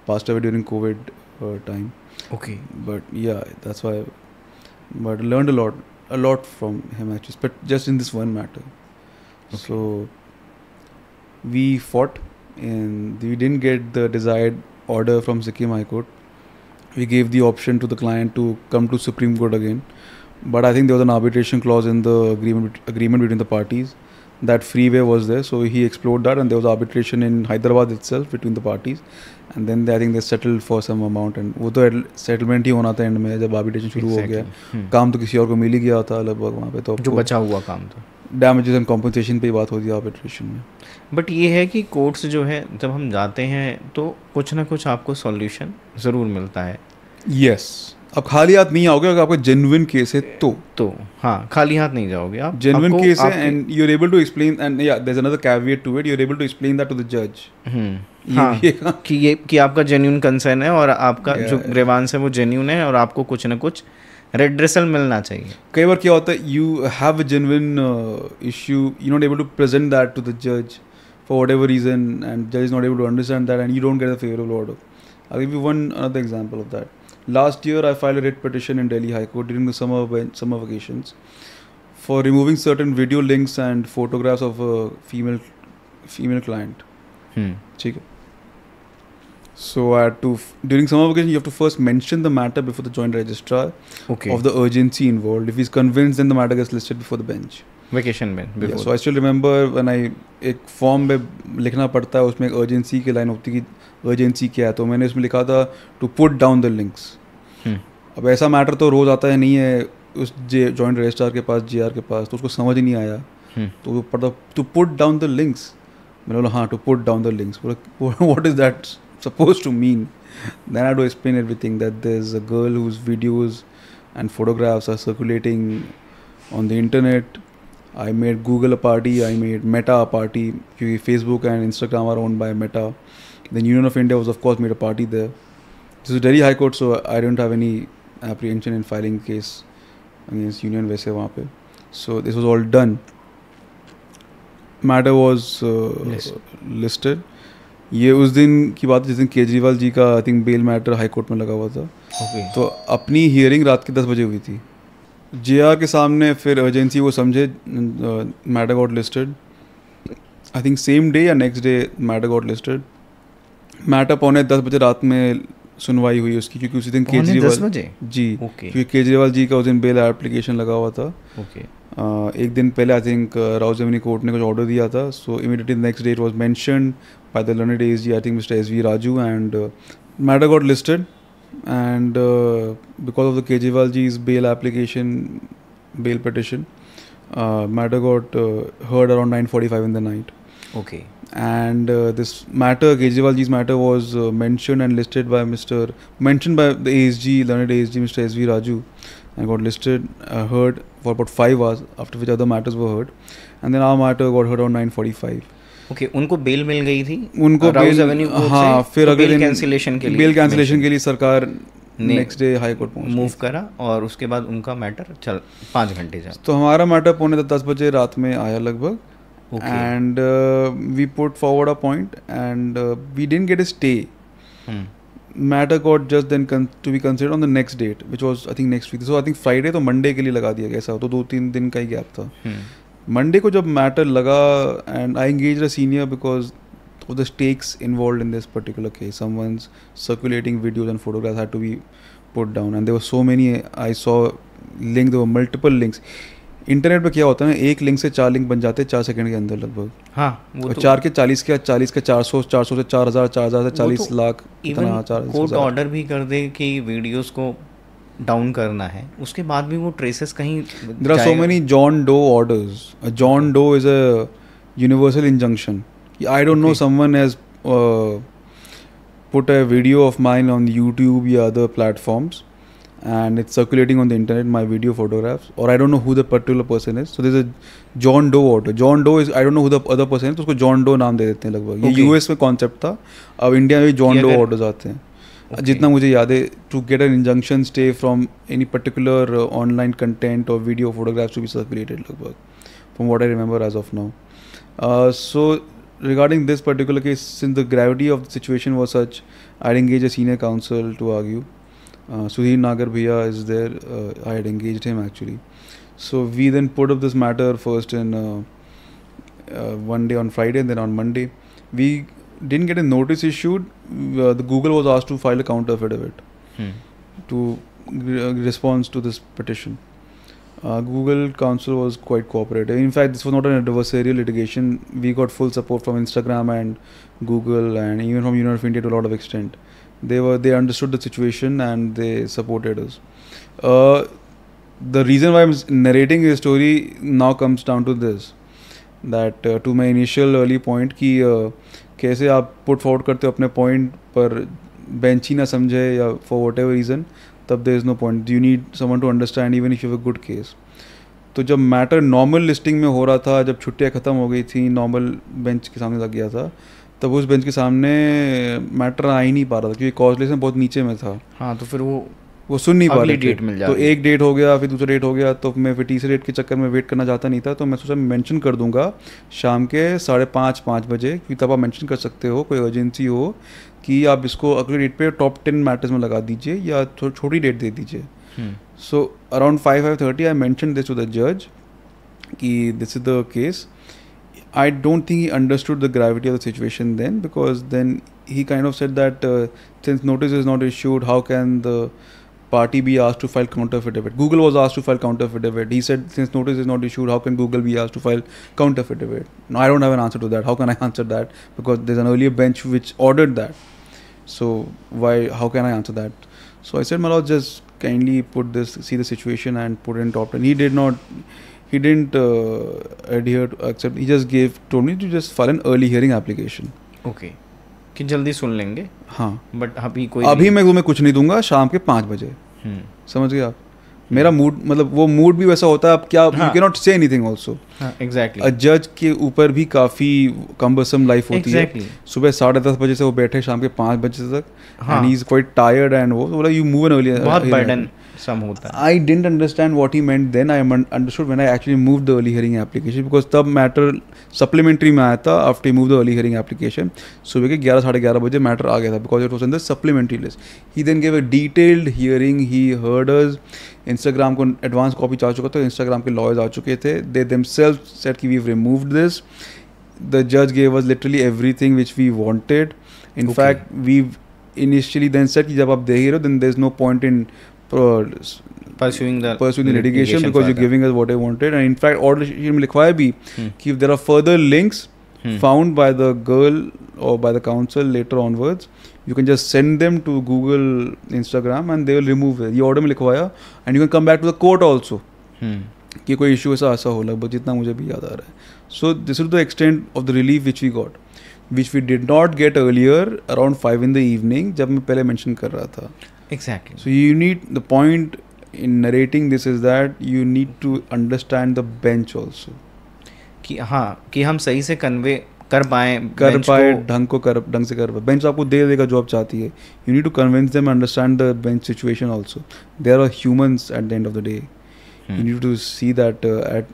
[SPEAKER 1] passed away during COVID time.
[SPEAKER 2] Okay.
[SPEAKER 1] But yeah, that's why. But learned a lot from him actually, but just in this one matter. Okay. So we fought, and we didn't get the desired order from Sikkim High Court. We gave the option to the client to come to Supreme Court again, but I think there was an arbitration clause in the agreement between the parties. That freeway was there, so he explored that, and there was arbitration in Hyderabad itself between the parties, and then I think they settled for some amount, and वो तो settlement ही होना था end में जब arbitration शुरू हो गया. काम तो किसी और को मिल ही गया था लगभग वहाँ पे, तो
[SPEAKER 2] जो बचा हुआ काम था
[SPEAKER 1] डैमेजेस एंड कॉम्पनसेशन पे बात होती है आर्बिट्रेशन में.
[SPEAKER 2] बट ये है कि कोर्ट्स जो है जब हम जाते हैं तो कुछ ना कुछ आपको सॉल्यूशन ज़रूर मिलता है.
[SPEAKER 1] यस, अब खाली हाथ नहीं आओगे अगर आपका जेन्युइन केस है तो
[SPEAKER 2] हाँ, खाली हाथ नहीं जाओगे आप.
[SPEAKER 1] जेन्युइन केस है and you are able to explain, and या there is another caveat to it, you are able to explain that to the जज.
[SPEAKER 2] हाँ, कि आपका जेन्युइन कंसर्न है और आपका जो ग्रीवांस है वो जेन्युइन है और आपको कुछ ना कुछ रेड्रेसल मिलना चाहिए.
[SPEAKER 1] कई बार क्या होता है, you have a genuine issue, you not able to present that to the जज for whatever reason, and judge is not able to understand that, and you don't get a favorable order. I'll give you another example of that. Last year I filed a writ petition in Delhi High Court during the summer vacations for removing certain video links and photographs of a female client. ठीक है. So I had to, during summer vacation you have to first mention the matter before the joint registrar of the urgency involved. If he's convinced, then the matter gets listed before the bench.
[SPEAKER 2] Vacation में before.
[SPEAKER 1] Yeah, so I still remember when एक form में लिखना पड़ता है, उसमें एक urgency की line होती है कि अर्जेंसी क्या है, तो मैंने उसमें लिखा था to put down the links. अब ऐसा मैटर तो रोज़ आता है नहीं है उस जॉइंट रजिस्ट्रार के पास, JR के पास, तो उसको समझ ही नहीं आया. तो वो पढ़ता to put down the links. मैंने बोला हाँ, to put down the links. What is that supposed to mean? Then I had to explain everything, that there's a girl whose videos and photographs are circulating on the internet. I made Google a party, I made Meta a party, because Facebook and Instagram are owned by Meta. Then Union of India was of course made a party there. This is Delhi High Court, so I don't have any apprehension in filing case against Union वैसे वहाँ पे. So this was all done. Matter was listed. ये उस दिन की बात है जिस दिन केजरीवाल जी का I think bail matter high court में लगा हुआ था. तो अपनी हियरिंग रात के 10 बजे हुई थी. JR के सामने फिर अर्जेंसी वो समझे, matter got listed. I think same day या next day matter got listed. Matter 9:45 बजे रात में सुनवाई हुई उसकी, क्योंकि उसी दिन
[SPEAKER 2] 10
[SPEAKER 1] केजरीवाल
[SPEAKER 2] बजे
[SPEAKER 1] जी,
[SPEAKER 2] ओके
[SPEAKER 1] क्योंकि केजरीवाल जी का उस दिन बेल एप्लीकेशन लगा हुआ था।
[SPEAKER 2] ओके
[SPEAKER 1] एक दिन पहले आई थिंक राउज़ेवनी कोर्ट ने कुछ ऑर्डर दिया था, so immediately next day it was mentioned by the learned ASG, I think mister SV Raju, and matter got listed, and because of the Kejriwal ji's bail application, bail petition, matter got heard around 9:45 in the night.
[SPEAKER 2] Okay.
[SPEAKER 1] And this matter, Kejriwal ji's matter, was mentioned and listed by mentioned by the ASG, learned ASG, Mr. S.V. Raju, and got listed, heard for about 5 hours, after which other matters were heard, and then our matter got heard around 9:45.
[SPEAKER 2] Okay उनको bell मिल गई थी,
[SPEAKER 1] उनको
[SPEAKER 2] Rouse Avenue court
[SPEAKER 1] हाँ,
[SPEAKER 2] से,
[SPEAKER 1] फिर
[SPEAKER 2] तो
[SPEAKER 1] अगले
[SPEAKER 2] bell
[SPEAKER 1] दिन
[SPEAKER 2] कैंसिलेशन के लिए
[SPEAKER 1] बेल के लिए सरकार next day high court
[SPEAKER 2] move करा, और उसके बाद उनका मैटर चल 5 घंटे चला।
[SPEAKER 1] तो हमारा मैटर 9:45 बजे रात में आया लगभग, and we put forward a point, and we didn't get a stay. Matter got just then to be considered on the next date, which was I think next week, so I think Friday तो Monday के लिए लगा दिया गया, ऐसा तो 2-3 दिन का ही गैप था। मंडे को जब मैटर लगा, and I engage a senior because of the stakes involved in this particular case. Someone's circulating videos and photographs had to be put down, and there were so many. I saw link, there were multiple links. Internet पे क्या होता है ना, एक link से 4 link बन जाते हैं 4 सेकंड के अंदर लगभग।
[SPEAKER 2] हाँ, वो
[SPEAKER 1] तो 4 के 40 के 40 के 400 400 से 4000 4000 से 40 लाख,
[SPEAKER 2] इतना कोर्ट ऑर्डर भी कर दे कि वीडियोस को डाउन करना है, उसके बाद भी वो ट्रेसेस कहीं।
[SPEAKER 1] There are so many John Doe orders. A John Doe is a universal injunction. I don't know, someone has put a video of mine on YouTube or other platforms, and it's circulating on the internet, my video photographs, or I don't know who the particular person is. So there's a John Doe order. John Doe is, I don't know who the other person is, तो उसको John Doe नाम दे देते हैं लगभग। ये US में concept था, अब इंडिया में भी John Doe orders आते हैं। जितना मुझे याद है, to get an injunction stay from any particular online content or video photographs to be circulated लगभग, from what I remember as of now. So regarding this particular case, since the gravity of the situation was such, I had engaged a senior counsel to argue. Sudhir Nagar Bhaiya is there. I had engaged him actually. So we then put up this matter first in one day on Friday, and then on Monday. We didn't get a notice issued. The Google was asked to file a counter affidavit to respond to this petition. Google counsel was quite cooperative. In fact, this was not an adversarial litigation. We got full support from Instagram and Google, and even from Union of India to a lot of extent. They understood the situation and they supported us. The reason why I'm narrating this story now comes down to this, that to my initial early point कि कैसे आप put forward करते हो अपने point पर bench ही ना समझे या for whatever reason, तब there is no point. You need someone to understand even if you have a good case. तो जब मैटर नॉर्मल लिस्टिंग में हो रहा था, जब छुट्टियाँ ख़त्म हो गई थी, नॉर्मल बेंच के सामने लग गया था, तब उस बेंच के सामने मैटर आ ही नहीं पा रहा था, क्योंकि कॉजलेशन बहुत नीचे में था।
[SPEAKER 2] हाँ, तो फिर वो
[SPEAKER 1] सुन नहीं पा रहे
[SPEAKER 2] डेट मिल
[SPEAKER 1] तो एक डेट हो गया, फिर दूसरा डेट हो गया, तो मैं फिर तीसरे डेट के चक्कर में वेट करना चाहता नहीं था। तो मैं सोचा मेंशन कर दूंगा शाम के 5:30 बजे, क्योंकि तब आप मेंशन कर सकते हो कोई अर्जेंसी हो कि आप इसको अगले डेट पे टॉप 10 मैटर्स में लगा दीजिए या छोटी डेट दे दीजिए। So around 5:30 I mention this to the जज कि this is the case. I don't think he understood the gravity of the situation then, because then he kind of said that since notice is not issued, how can the party be asked to file counter affidavit? Google was asked to file counter affidavit. He said since notice is not issued, how can Google be asked to file counter affidavit? No, I don't have an answer to that. How can I answer that? Because there's an earlier bench which ordered that. So how can I answer that? So I said, my lord, just kindly see the situation and put it in top 10. He didn't adhere to accept. He just told me to just file an early hearing application.
[SPEAKER 2] Okay. कि जल्दी सुन लेंगे।
[SPEAKER 1] हाँ,
[SPEAKER 2] but अभी
[SPEAKER 1] मैं तुम्हें कुछ नहीं दूंगा शाम के 5 बजे। समझ गए आप? मेरा मूड, मतलब वो मूड भी वैसा होता है। आप क्या, you can not say anything also.
[SPEAKER 2] Exactly.
[SPEAKER 1] A जज के ऊपर भी काफ़ी कम्बरसम लाइफ होती है। सुबह 10:30 बजे से वो बैठे शाम के 5 बजे तक, and he is quite tired, and वो बोला यू मूव एन अर्ली।
[SPEAKER 2] बहुत बर्डन सम होता है।
[SPEAKER 1] I didn't understand what he meant then. I understood when I actually moved the early hearing application, because तब मैटर सप्लीमेंट्री में आया था after he moved the early hearing application. सुबह के 11 साढ़े 11 बजे मैटर आ गया था, because it was in the supplementary list. He then gave a detailed hearing. He heard us. Instagram को एडवांस कॉपी जा चुका था, Instagram के लॉयर्स आ चुके थे. They themselves said कि we've removed this. The judge gave us literally everything which we wanted. In fact, we've initially then said कि जब आप दे ही रहे हो then there's no point in
[SPEAKER 2] pursuing the
[SPEAKER 1] litigation because you're giving us what I wanted. And in fact order sheet में लिखवाया भी कि if there are further links found by the girl or by the council later onwards, you can just send them to Google, Instagram and they will remove it. ये order में लिखवाया and you can come back to the court also कि कोई issue ऐसा हो, लगभग जितना मुझे भी याद आ रहा है. So this is the extent of the relief which we got, which we did not get earlier around 5 in the evening जब मैं पहले mention कर रहा था.
[SPEAKER 2] Exactly.
[SPEAKER 1] So you need, the point in narrating this is that you need to understand the bench also.
[SPEAKER 2] कि हाँ कि हम सही से कन्वे कर पाए
[SPEAKER 1] ढंग से कर पाए. बेंच आपको दे देगा जो आप चाहती है. You need to convince them, understand the bench situation also. There are humans at the end of the day. You need to see that at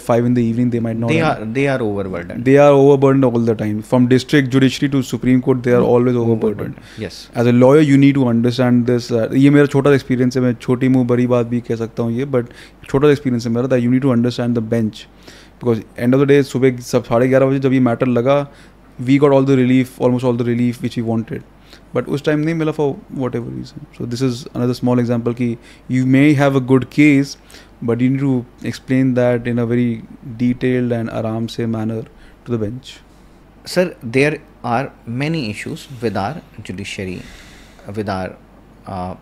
[SPEAKER 1] 5 in the evening they might not.
[SPEAKER 2] They are overburdened.
[SPEAKER 1] They are overburdened all the time. From district judiciary to Supreme Court, they are always overburdened.
[SPEAKER 2] Yes.
[SPEAKER 1] As a lawyer, you need to understand this. ये मेरा छोटा experience है, मैं छोटी मुँह बड़ी बात भी कह सकता हूँ ये, but छोटा experience है मेरा, that you need to understand the bench. Because end of the day, सुबह सब 11:30 बजे जब ये matter लगा, we got almost all the relief which we wanted. But उस time नहीं मिला for whatever reason. So this is another small example कि you may have a good case, but you need to explain that in a very detailed and आराम से manner to the bench.
[SPEAKER 2] Sir, there are many issues with our judiciary, with our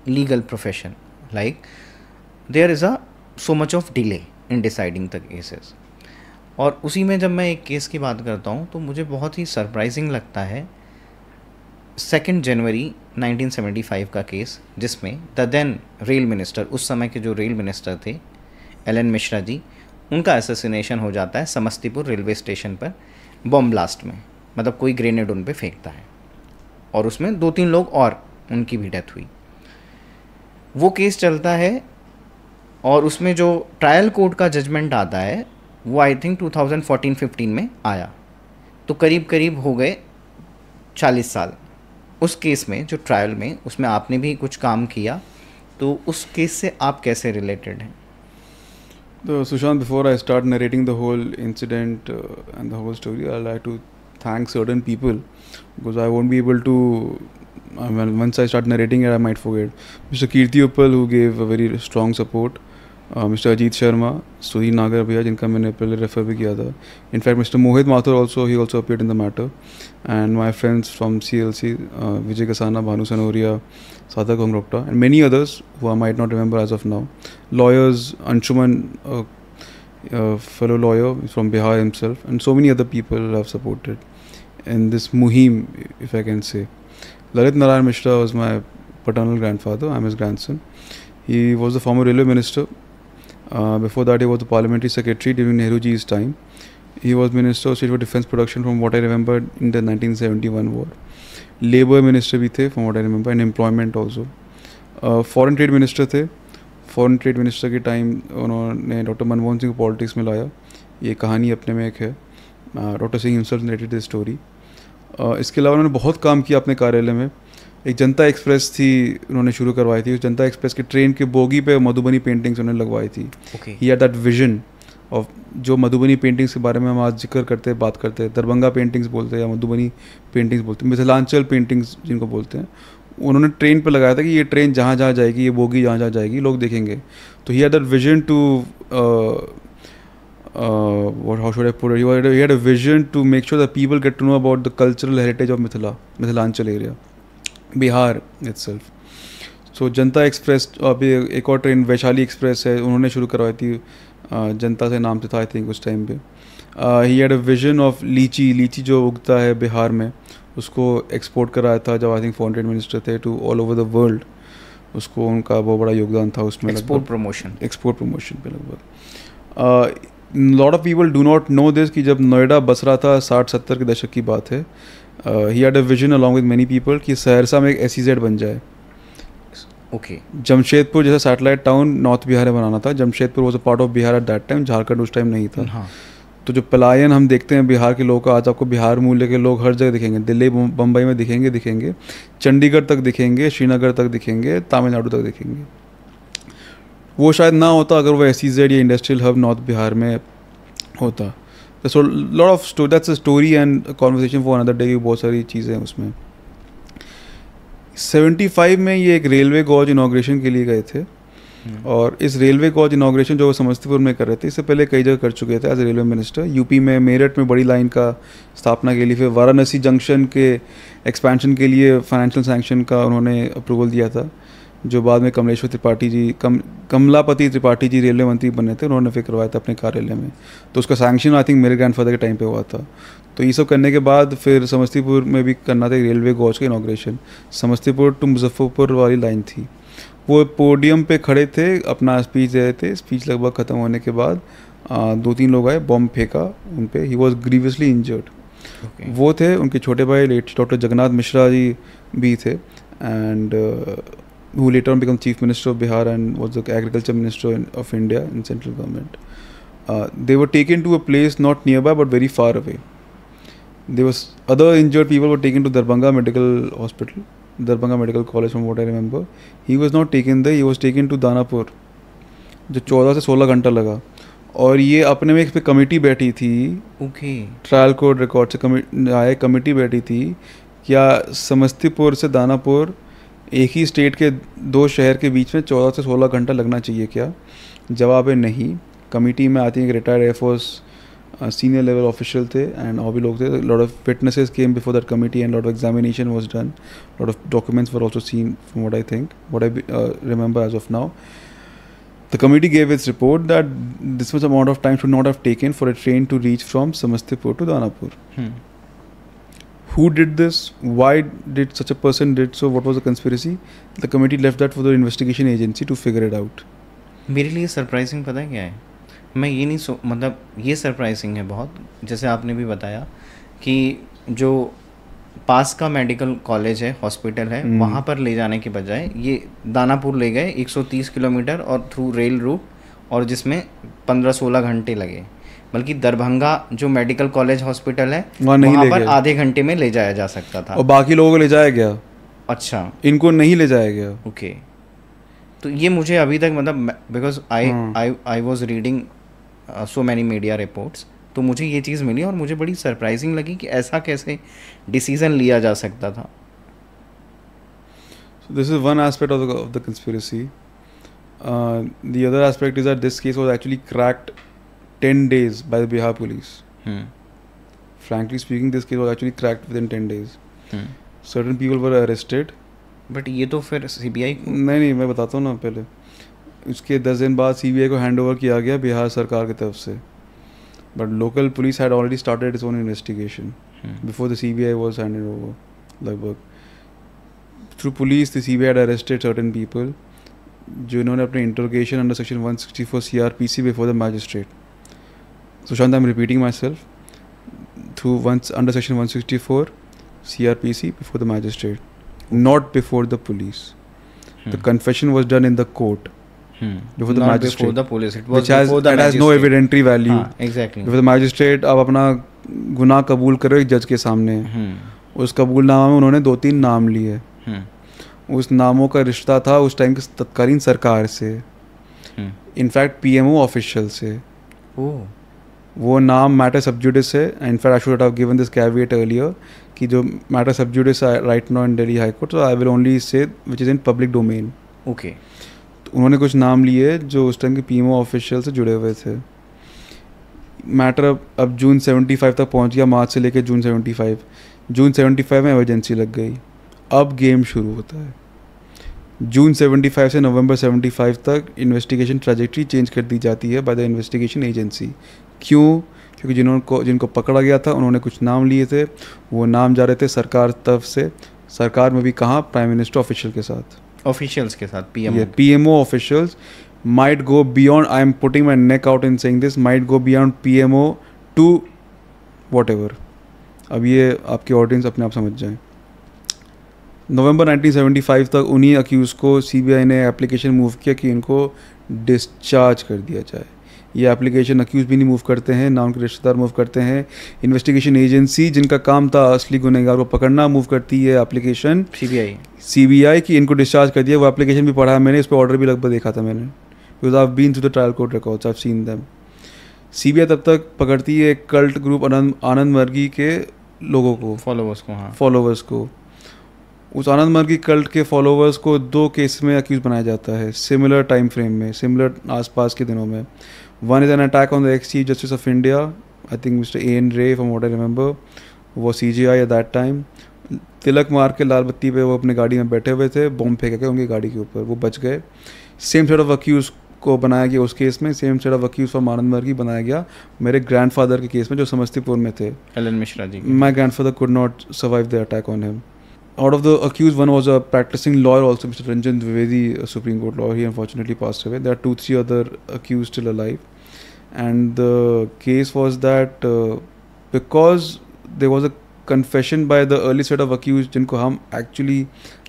[SPEAKER 2] legal profession. Like there is so much of delay in deciding the cases. और उसी में जब मैं एक case की बात करता हूँ तो मुझे बहुत ही सरप्राइजिंग लगता है 2 जनवरी 1975 का केस, जिसमें द देन रेल मिनिस्टर, उस समय के जो रेल मिनिस्टर थे एलन मिश्रा जी, उनका असैसिनेशन हो जाता है समस्तीपुर रेलवे स्टेशन पर बॉम्ब ब्लास्ट में. मतलब कोई ग्रेनेड उन पे फेंकता है और उसमें 2-3 लोग और उनकी भी डेथ हुई. वो केस चलता है और उसमें जो ट्रायल कोर्ट का जजमेंट आता है वो आई थिंक 2014-15 में आया. तो करीब करीब हो गए 40 साल उस केस में, जो ट्रायल में, उसमें आपने भी कुछ काम किया. तो उस केस से आप कैसे रिलेटेड हैं?
[SPEAKER 1] So Sushant, before I start narrating the whole incident and the whole story, I'd like to thank certain people because I won't be able to, once I start narrating it, I might forget. Mr. Kirti Uppal, who gave a very strong support. Mr. Ajit Sharma, Sudhir Nagar भैया जिनका मैंने पहले refer भी किया था. In fact, Mr. Mohit Mathur he also appeared in the matter. And my friends from CLC, Vijay Kasana, Bhanu Sanoria, Sadak Kongrokta, and many others who I might not remember as of now. Lawyers, Anshuman, a fellow lawyer from Bihar himself, and so many other people have supported in this muhim, if I can say. Lalit Narayan Mishra was my paternal grandfather. I'm his grandson. He was the former railway minister. Before that, he was the parliamentary secretary during Nehru ji's time. He was Minister of State for Defence Production from what I remember in the 1971 war. Labour Minister भी थे from what I remember, and Employment also. Foreign Trade Minister थे. Foreign Trade Minister के time उन्होंने doctor Manmohan Singh को politics में लाया. ये कहानी अपने में एक है. Doctor Singh himself narrated this story. इसके अलावा उन्होंने बहुत काम किया अपने कार्यालय में. एक जनता एक्सप्रेस थी उन्होंने शुरू करवाई थी. उस जनता एक्सप्रेस के ट्रेन के बोगी पे मधुबनी पेंटिंग्स उन्होंने लगवाई थी. ही हैड दैट विजन ऑफ जो मधुबनी पेंटिंग्स के बारे में हम आज जिक्र करते हैं, बात करते हैं. दरभंगा पेंटिंग्स बोलते हैं या मधुबनी पेंटिंग्स बोलते हैं, मिथिलांचल पेंटिंग्स जिनको बोलते हैं. उन्होंने ट्रेन पे लगाया था कि ये ट्रेन जहाँ जहाँ जाएगी, ये बोगी जहाँ जहाँ जाएगी, लोग देखेंगे. तो he had that vision to how should I put it? He had a vision to make sure that people get to know about the cultural heritage of Mithilanchal area. Bihar itself. So Janata express, अभी एक और train Vaishali express है, उन्होंने शुरू करवाई थी. जनता से नाम से था आई थिंक उस टाइम पे. ही हैड अ विजन ऑफ लीची जो उगता है बिहार में, उसको एक्सपोर्ट कराया था जब I think foreign trade minister थे to all over the world. उसको उनका बहुत बड़ा योगदान था उसमें. एक्सपोर्ट प्रमोशन पे लगभग. Lot of people do not know this कि जब नोएडा बस रहा था 60-70 के दशक की बात है, ही had a vision along with many people कि सहरसा में एक SEZ बन जाए.
[SPEAKER 2] ओके.
[SPEAKER 1] जमशेदपुर जैसा सैटेलाइट टाउन नॉर्थ बिहार में बनाना था. Jamshedpur was a part of Bihar eight that time. Jharkhand उस टाइम नहीं था.
[SPEAKER 2] हाँ.
[SPEAKER 1] तो जो पलायन हम देखते हैं बिहार के लोगों का, आज आपको बिहार मूल्य के लोग हर जगह दिखेंगे. दिल्ली बम्बई में दिखेंगे, चंडीगढ़ तक दिखेंगे, श्रीनगर तक दिखेंगे, तमिलनाडु तक दिखेंगे. वो शायद ना होता अगर वो SEZ या इंडस्ट्रियल हब नॉर्थ बिहार में होता. So lot of that's a story and a conversation for another day. बहुत सारी चीज़ें हैं उसमें. 75 में ये एक रेलवे गॉज इनाग्रेशन के लिए गए थे, और इस रेलवे गॉज इनाग्रेशन जो वो समस्तीपुर में कर रहे थे, इससे पहले कई जगह कर चुके थे as a railway minister. UP में मेरठ में बड़ी लाइन का स्थापना के लिए, फिर वाराणसी जंक्शन के एक्सपेंशन के लिए फाइनेंशियल सैंक्शन का उन्होंने अप्रूवल दिया था, जो बाद में कमलेश्वर त्रिपाठी जी कमलापति त्रिपाठी जी रेलवे मंत्री बने थे, उन्होंने फिर करवाया था अपने कार्यालय में। तो उसका सैंक्शन आई थिंक मेरे ग्रैंडफादर के टाइम पे हुआ था। तो ये सब करने के बाद फिर समस्तीपुर में भी करना था रेलवे गॉज का इनाग्रेशन। समस्तीपुर टू मुजफ्फरपुर वाली लाइन थी। वो पोडियम पे खड़े थे, अपना स्पीच दे रहे थे। स्पीच लगभग ख़त्म होने के बाद 2-3 लोग आए, बॉम्ब फेंका उन पे। He was grievously injured. वो थे, उनके छोटे भाई लेट डॉक्टर जगन्नाथ मिश्रा जी भी थे, and who later on became Chief Minister of Bihar and was the Agriculture Minister of India in central government. They were taken to a place not nearby but very far away. There was other injured people were taken to Darbhanga Medical Hospital, Darbhanga Medical College from what I remember. He was not taken there, he was taken to Danapur, जो 14 से 16 घंटा लगा। और ये अपने में एक पे कमेटी बैठी थी, ट्रायल कोर्ट रिकॉर्ड से आए कमेटी बैठी थी, क्या समस्तीपुर से दानापुर एक ही स्टेट के 2 शहर के बीच में 14 से 16 घंटा लगना चाहिए क्या? जवाब है नहीं। कमेटी में आती है कि retired air force senior level official थे एंड और भी लोग थे। Lot of witnesses came before that committee and lot of examination was done, lot of documents were also seen from what I remember as of now. The committee gave its report that this much amount of time should not have taken for a train to reach from Samastipur to Danapur. Who did this? Why did such a person did so? What was the conspiracy? The committee left that for the investigation agency to figure it out.
[SPEAKER 2] मेरे लिए surprising पता है क्या है? मैं ये नहीं मतलब ये सरप्राइजिंग है बहुत, जैसे आपने भी बताया कि जो पास का मेडिकल कॉलेज है, हॉस्पिटल है, वहाँ पर ले जाने के बजाय ये दानापुर ले गए 130 किलोमीटर और थ्रू रेल रूट, और जिसमें 15-16 घंटे लगे। बल्कि दरभंगा जो मेडिकल कॉलेज हॉस्पिटल है वहाँ पर आधे घंटे में ले जाया जा सकता था,
[SPEAKER 1] और बाकी लोगों को ले जाया गया।
[SPEAKER 2] अच्छा,
[SPEAKER 1] इनको नहीं ले जाया गया।
[SPEAKER 2] ओके। तो ये मुझे अभी तक मतलब because I was reading so many media reports, तो मुझे ये चीज़ मिली और मुझे बड़ी सरप्राइजिंग लगी कि ऐसा कैसे डिसीजन लिया जा सकता था।
[SPEAKER 1] So this is one aspect of the conspiracy. The other aspect is that this case was actually cracked 10 days by the Bihar police. Frankly speaking, this case was actually cracked within 10 days. Certain people were arrested.
[SPEAKER 2] But ये तो फिर CBI को
[SPEAKER 1] नहीं मैं बताता हूँ ना पहले। उसके 10 दिन बाद CBI को हैंड ओवर किया गया बिहार सरकार की तरफ से। But local police had already started its own investigation before the CBI was handed over. लगभग through police, the CBI had arrested certain people जिन्होंने अपने interrogation under section 164 CRPC before the magistrate. Sushant, I'm repeating myself. Under section 164 CRPC before the magistrate, not before the police. The confession was done in the court. Before the magistrate. Before the police. It was before the magistrate. It has no evidentiary value.
[SPEAKER 2] Exactly.
[SPEAKER 1] Before the magistrate, आप अपना गुनाह कबूल करो एक जज के सामने। उस कबूलनामा में उन्होंने 2-3 नाम लिए। उस नामों का रिश्ता था उस टाइम की तत्कालीन सरकार से, इनफैक्ट PMO ऑफिशियल से। वो नाम मैटर सब जुडिस है। In fact I should have given this caveat earlier कि जो matter sub judice right now in Delhi high court, so I will only say which is in public domain.
[SPEAKER 2] Okay.
[SPEAKER 1] उन्होंने कुछ नाम लिए जो उस टाइम के PMO ऑफिशियल से जुड़े हुए थे। मैटर अब जून 75 तक पहुंच गया, मार्च से लेकर जून 75। जून 75 में इमरजेंसी लग गई। अब गेम शुरू होता है। जून 75 से नवंबर 75 तक इन्वेस्टिगेशन ट्रैजेक्टरी चेंज कर दी जाती है बाय द इन्वेस्टिगेशन एजेंसी। क्यों? क्योंकि जिनको पकड़ा गया था उन्होंने कुछ नाम लिए थे। वो नाम जा रहे थे सरकार तरफ से। सरकार में भी कहाँ? प्राइम मिनिस्टर ऑफिशियल के साथ,
[SPEAKER 2] ऑफिशियल्स के साथ,
[SPEAKER 1] PMO officials might go beyond, I am putting my neck out in saying this, might go beyond PMO to whatever. अब ये आपके ऑडियंस अपने आप समझ जाएं। नवंबर 1975 तक उन्हीं अक्यूज़ को CBI ने एप्लीकेशन मूव किया कि इनको डिस्चार्ज कर दिया जाए। ये एप्लीकेशन अक्यूज़ भी नहीं मूव करते हैं, ना उनके रिश्तेदार मूव करते हैं। इन्वेस्टिगेशन एजेंसी जिनका काम था असली गुनहगार को पकड़ना, मूव करती है एप्लीकेशन CBI की इनको डिस्चार्ज कर दिया। वो एप्लीकेशन भी पढ़ा है मैंने, इस पर ऑर्डर भी लगभग देखा था मैंने, because I have been through the trial court records, I have seen them. CBI तब तक पकड़ती है कल्ट ग्रुप आनंद वर्गी के लोगों को,
[SPEAKER 2] फॉलोवर्स को।
[SPEAKER 1] उस आनंद मर्गी कल्ट के फॉलोअर्स को 2 केस में अक्यूज बनाया जाता है सिमिलर टाइम फ्रेम में, सिमिलर आसपास के दिनों में. One is an attack on the ex chief justice of India, I think mister A.N. Ray from what I remember, वो CGI एट दैट टाइम. तिलक मार के लाल बत्ती पे वो अपने गाड़ी में बैठे हुए थे, बॉम्ब फेंक के उनकी गाड़ी के ऊपर, वो बच गए. सेम सेट ऑफ अक्यूज को बनाया गया उस केस में, same set of accused for Anand Margi बनाया गया मेरे ग्रैंडफादर के केस में जो समस्तीपुर में थे,
[SPEAKER 2] L N Mishra ji.
[SPEAKER 1] My grandfather could not survive the attack on him. Out of the accused, one was a practicing lawyer also, Mr. Ranjan Dwivedi, a Supreme Court lawyer. He unfortunately passed away. There are 2-3 other accused still alive. And the case was that because there was a confession by the early set of accused, जिनको हम actually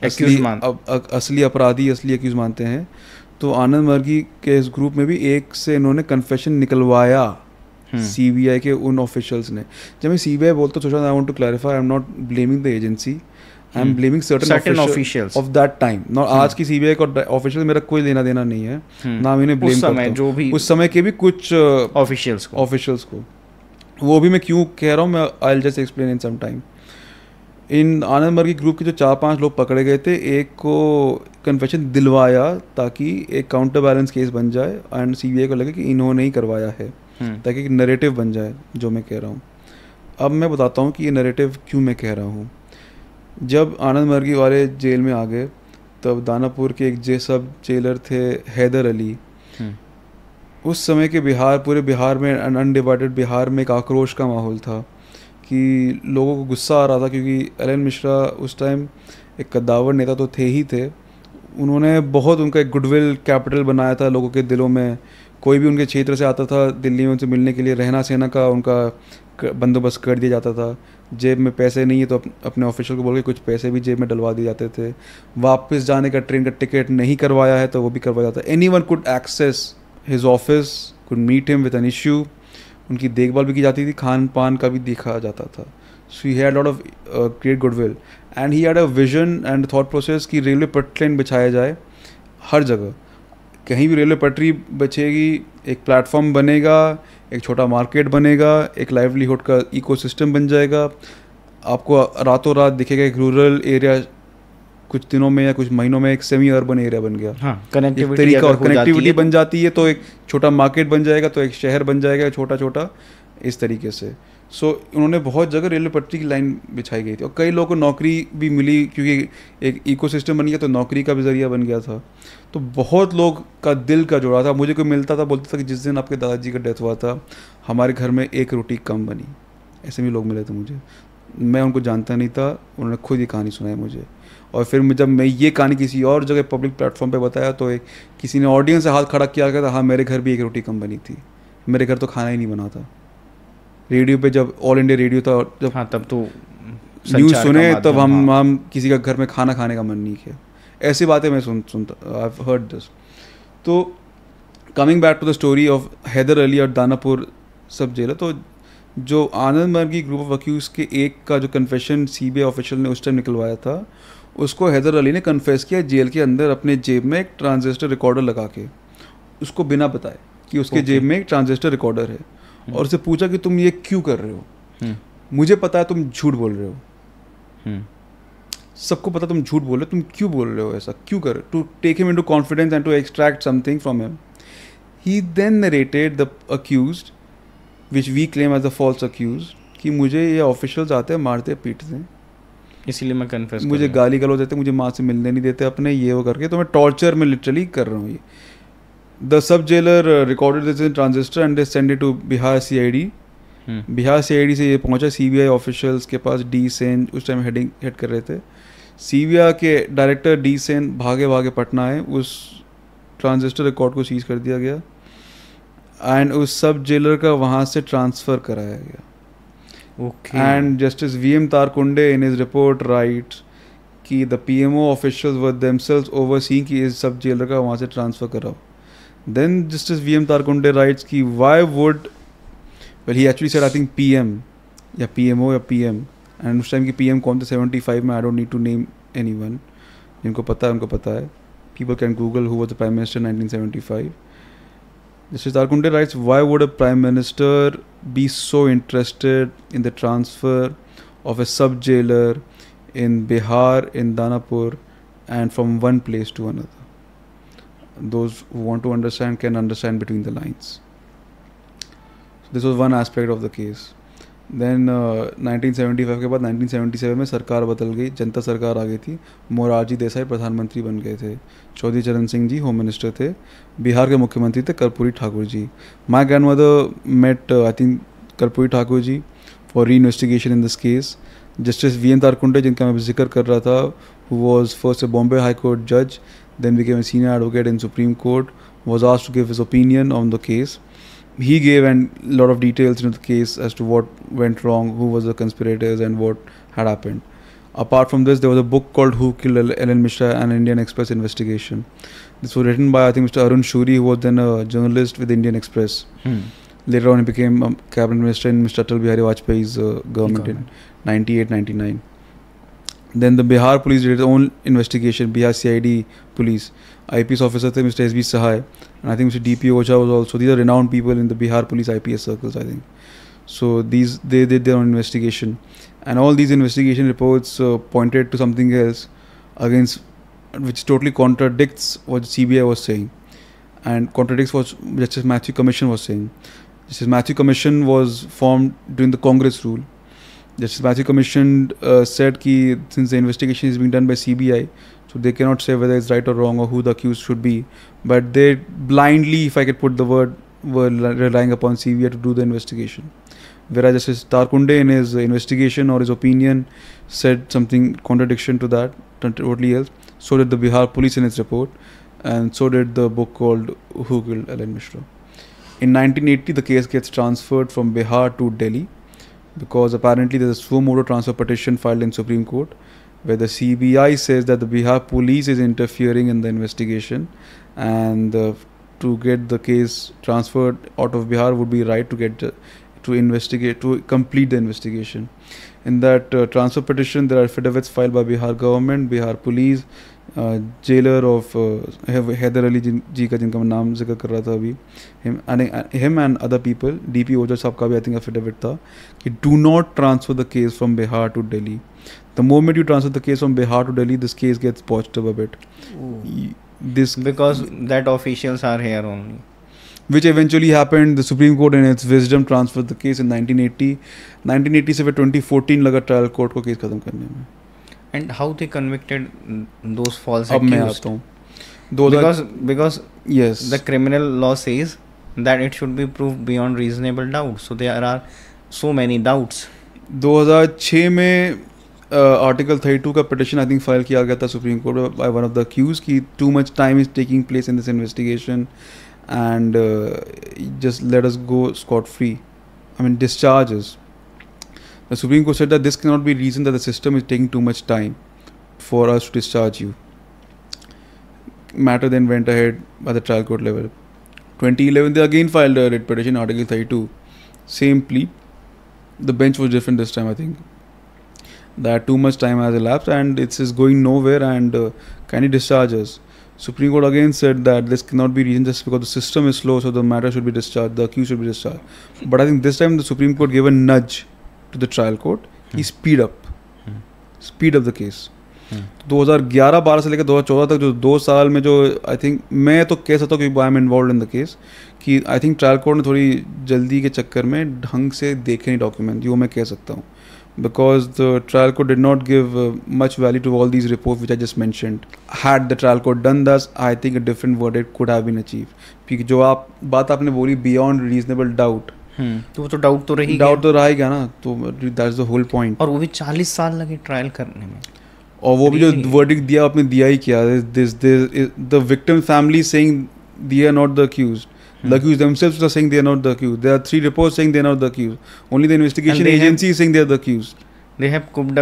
[SPEAKER 1] असली अपराधी, असली accused मानते हैं, तो आनंद मर्गी के इस ग्रुप में भी एक से इन्होंने confession निकलवाया CBI के उन ऑफिशियल्स ने. जब मैं CBI बोलता हूँ, I want to clarify, I am not blaming the agency. I am blaming certain officials of that time. Not आज की CBI का ऑफिशियल मेरा कोई लेना देना नहीं है, ना मैं इन्हें ब्लेम करता हूं. जो भी उस समय के भी कुछ ऑफिशियल्स को वो भी मैं क्यों कह रहा हूँ, मैं I will just explain in some time. In Anand Margi group के जो 4-5 लोग पकड़े गए थे, एक को कन्फेशन दिलवाया ताकि एक काउंटर बैलेंस केस बन जाए एंड CBI को लगे कि इन्होंने ही करवाया है, ताकि एक नरेटिव बन जाए जो मैं कह रहा हूँ. अब मैं बताता हूँ कि ये नरेटिव क्यों मैं कह रहा हूँ. जब आनंद मर्गी वाले जेल में आ गए तब दानापुर के एक सब जेलर थे हैदर अली. उस समय के बिहार, पूरे बिहार में, अनडिवाइडेड बिहार में एक आक्रोश का माहौल था कि लोगों को गुस्सा आ रहा था क्योंकि एलन मिश्रा उस टाइम एक कद्दावर नेता तो थे ही थे. उन्होंने बहुत उनका एक गुडविल कैपिटल बनाया था लोगों के दिलों में. कोई भी उनके क्षेत्र से आता था दिल्ली में, उनसे मिलने के लिए रहना सहना का उनका बंदोबस्त कर दिया जाता था. जेब में पैसे नहीं है तो अपने ऑफिशियल को बोल के कुछ पैसे भी जेब में डलवा दिए जाते थे. वापस जाने का ट्रेन का टिकट नहीं करवाया है तो वो भी करवाया जाता. Anyone could access his office, could meet him with an issue. उनकी देखभाल भी की जाती थी, खान पान का भी देखा जाता था. So he had lot of great goodwill and he had a vision and thought process कि रेलवे पटरी बिछाया जाए हर जगह. कहीं भी रेलवे पटरी बचेगी, एक प्लेटफॉर्म बनेगा, एक छोटा मार्केट बनेगा, एक लाइवलीहुड का इकोसिस्टम बन जाएगा. आपको रातों रात दिखेगा एक रूरल एरिया कुछ दिनों में या कुछ महीनों में एक सेमी अर्बन एरिया बन गया. कनेक्टिविटी बन जाती है तो एक छोटा मार्केट बन जाएगा, तो एक शहर बन जाएगा छोटा छोटा, इस तरीके से. सो उन्होंने बहुत जगह रेलवे पटरी की लाइन बिछाई गई थी और कई लोगों को नौकरी भी मिली क्योंकि एक इकोसिस्टम बन गया तो नौकरी का भी जरिया बन गया था. तो बहुत लोग का दिल का जुड़ा था. मुझे कोई मिलता था बोलता था कि जिस दिन आपके दादाजी का डेथ हुआ था हमारे घर में एक रोटी कम बनी. ऐसे भी लोग मिले थे मुझे. मैं उनको जानता नहीं था, उन्होंने खुद ये कहानी सुनाई मुझे. और फिर जब मैं ये कहानी किसी और जगह पब्लिक प्लेटफॉर्म पे बताया तो एक किसी ने ऑडियंस से हाथ खड़ा किया था, हाँ मेरे घर भी एक रोटी कम बनी थी, मेरे घर तो खाना ही नहीं बना था. रेडियो पे जब ऑल इंडिया रेडियो था, जब
[SPEAKER 2] हाँ तब तो
[SPEAKER 1] न्यूज़ सुने तब हम किसी का घर में खाना खाने का मन नहीं किया. ऐसी बातें मैं सुनता, आई हैव हर्ड दिस. तो coming back to the story of Haider Ali और दानापुर सब जेल. तो जो Anand Margi group of accused के एक का जो कन्फेशन CBI ऑफिशियल ने उस टाइम निकलवाया था, उसको हैदर अली ने कन्फेस किया जेल के अंदर अपने जेब में एक ट्रांजिस्टर रिकॉर्डर लगा के, उसको बिना बताए कि उसके जेब में एक ट्रांजिस्टर रिकॉर्डर है. और उससे पूछा कि तुम ये क्यों कर रहे हो. मुझे पता है तुम झूठ बोल रहे हो, सबको पता तुम झूठ बोल रहे हो, तुम क्यों बोल रहे हो, ऐसा क्यों कर, to take him into confidence and to extract something from him. He then narrated the accused which we claim as the false accused कि मुझे ये ऑफिशियल्स आते हैं मारते पीटते हैं,
[SPEAKER 2] इसीलिए मैं कन्फेस,
[SPEAKER 1] मुझे गाली गलौज देते, मुझे माँ से मिलने नहीं देते अपने, ये वो करके, तो मैं टॉर्चर में लिटरली कर रहा हूँ. ये the sub jailer recorded this in transistor and they send it to Bihar CID. Bihar CID से ये पहुंचा CBI ऑफिशियल्स के पास. डी सेन उस टाइम हेड कर रहे थे. CBI के डायरेक्टर डी सेन भागे भागे पटना आए, उस ट्रांजिस्टर रिकॉर्ड को सीज कर दिया गया एंड उस सब जेलर का वहाँ से ट्रांसफ़र कराया गया. And justice VM Tarkunde in his report writes कि the PMO officials were themselves overseeing कि इस सब जेलर का वहाँ से ट्रांसफ़र कराओ. Then Justice VM Tarkunde writes कि why would, well he actually said I think PM या PMO या PM, and उस टाइम की PM कौन थे 75 में, I don't need to name anyone, जिनको पता है उनको पता है, people can Google who was the Prime Minister in 1975. Justice Tarkunde writes why would a Prime Minister be so interested in the transfer of a sub jailer in Bihar, in Danapur, and from one place to another. Those who want to understand can understand between the lines. So this was one aspect of the case. Then 1975 के बाद 1977 में सरकार बदल गई, जनता सरकार आ गई थी, मोरारजी देसाई प्रधानमंत्री बन गए थे, चौधरी चरण सिंह जी होम मिनिस्टर थे, बिहार के मुख्यमंत्री थे Karpoori Thakur ji. My grandmother met I think Karpoori Thakur ji for re investigation in this case. Justice V N. Tarkunde, जिनका मैं जिक्र कर रहा था, who was first a Bombay High Court judge, then became a senior advocate in Supreme Court, was asked to give his opinion on the case. He gave a lot of details into the case as to what went wrong, who was the conspirators, and what had happened. Apart from this, there was a book called Who Killed Ellen Mishra, an Indian Express Investigation. This was written by, I think, Mr. Arun Shuri, who was then a journalist with Indian Express. Later on, he became a cabinet minister in Mr. Atal Bihari Vajpayee's government in 98-99. Then the Bihar police did its own investigation, Bihar CID police. IPS officer थे Mr. S.B. Sahai, and I think Mr. D.P. Ocha was also. These are renowned people in the Bihar police IPS circles, I think. So they did their own investigation, and all these investigation reports pointed to something else, against which totally contradicts what the CBI was saying, and contradicts what Justice Matthew Commission was saying. Justice Matthew Commission was formed during the Congress rule. Justice Matthew Commission said that since the investigation is being done by CBI, so they cannot say whether it's right or wrong or who the accused should be. But they blindly, if I could put the word, were relying upon CBI to do the investigation. Whereas Justice Tarkunde in his investigation or his opinion said something contradiction to that, totally else. So did the Bihar police in its report, and so did the book called Who Killed Ellen Mishra. In 1980, the case gets transferred from Bihar to Delhi, because apparently there is a suo motu transfer petition filed in Supreme Court, where the CBI says that the Bihar police is interfering in the investigation, and to get the case transferred out of Bihar would be right to get to investigate, to complete the investigation. In that transfer petition, there are affidavits filed by Bihar government, Bihar police, jailer of Haider Ali ji का जिनका मैं नाम जिक्र कर रहा था अभी, him and other people, DP Oja साहब का भी I think affidavit था कि do not transfer the case from Bihar to Delhi. The moment you transfer the case from Bihar to Delhi, this case gets botched up a bit.
[SPEAKER 2] Because that officials are here only.
[SPEAKER 1] Which eventually happened. The Supreme Court in its wisdom transferred the case in 1980. 1980 से फिर 2014 लगा trial court को case खत्म करने में.
[SPEAKER 2] And how they convicted those false
[SPEAKER 1] अब मैं
[SPEAKER 2] accused?
[SPEAKER 1] आता हूँ.
[SPEAKER 2] Because
[SPEAKER 1] yes,
[SPEAKER 2] the criminal law says that it should be proved beyond reasonable doubt. So there are so many doubts.
[SPEAKER 1] 2006 में आर्टिकल 32 का पिटिशन आई थिंक फाइल किया गया था supreme court by one of the accused कि too much time is taking place in this investigation and just let us go scot-free. I mean, discharges. The Supreme Court said that this cannot be reason that the system is taking too much time for us to discharge you. Matter then went ahead by the trial court level. 2011, they again filed a writ petition, Article 32. Same plea. The bench was different this time, I think. That too much time has elapsed and it's is going nowhere and can he discharge us? Supreme Court again said that this cannot be reason just because the system is slow, so the matter should be discharged, the accused should be discharged. But I think this time the Supreme Court gave a nudge to the trial court. He speed up the case. 2011-12 से लेकर 2014 तक जो 2 साल में जो I think मैं तो कह सकता हूँ कि I am involve in the case कि आई थिंक ट्रायल कोर्ट ने थोड़ी जल्दी के चक्कर में ढंग से देखे नहीं डॉक्यूमेंट, जो मैं कह सकता हूँ. Because the trial court did not give much value to all these reports which I just mentioned. Had the trial court done this, I think a different verdict could have been achieved. क्योंकि जो बात आपने बोली beyond reasonable doubt,
[SPEAKER 2] तो वो तो doubt तो रही
[SPEAKER 1] डाउट तो रहेगा ना, तो that's the whole point.
[SPEAKER 2] और वो भी 40 साल लगे ट्रायल करने में.
[SPEAKER 1] और वो भी जो verdict दिया आपने दिया ही क्या, the victim family saying they are not the accused. The accused themselves are saying they are not the accused. There are 3 reports saying they are not the accused. Only the investigation agency is saying they are the accused.
[SPEAKER 2] They have cooked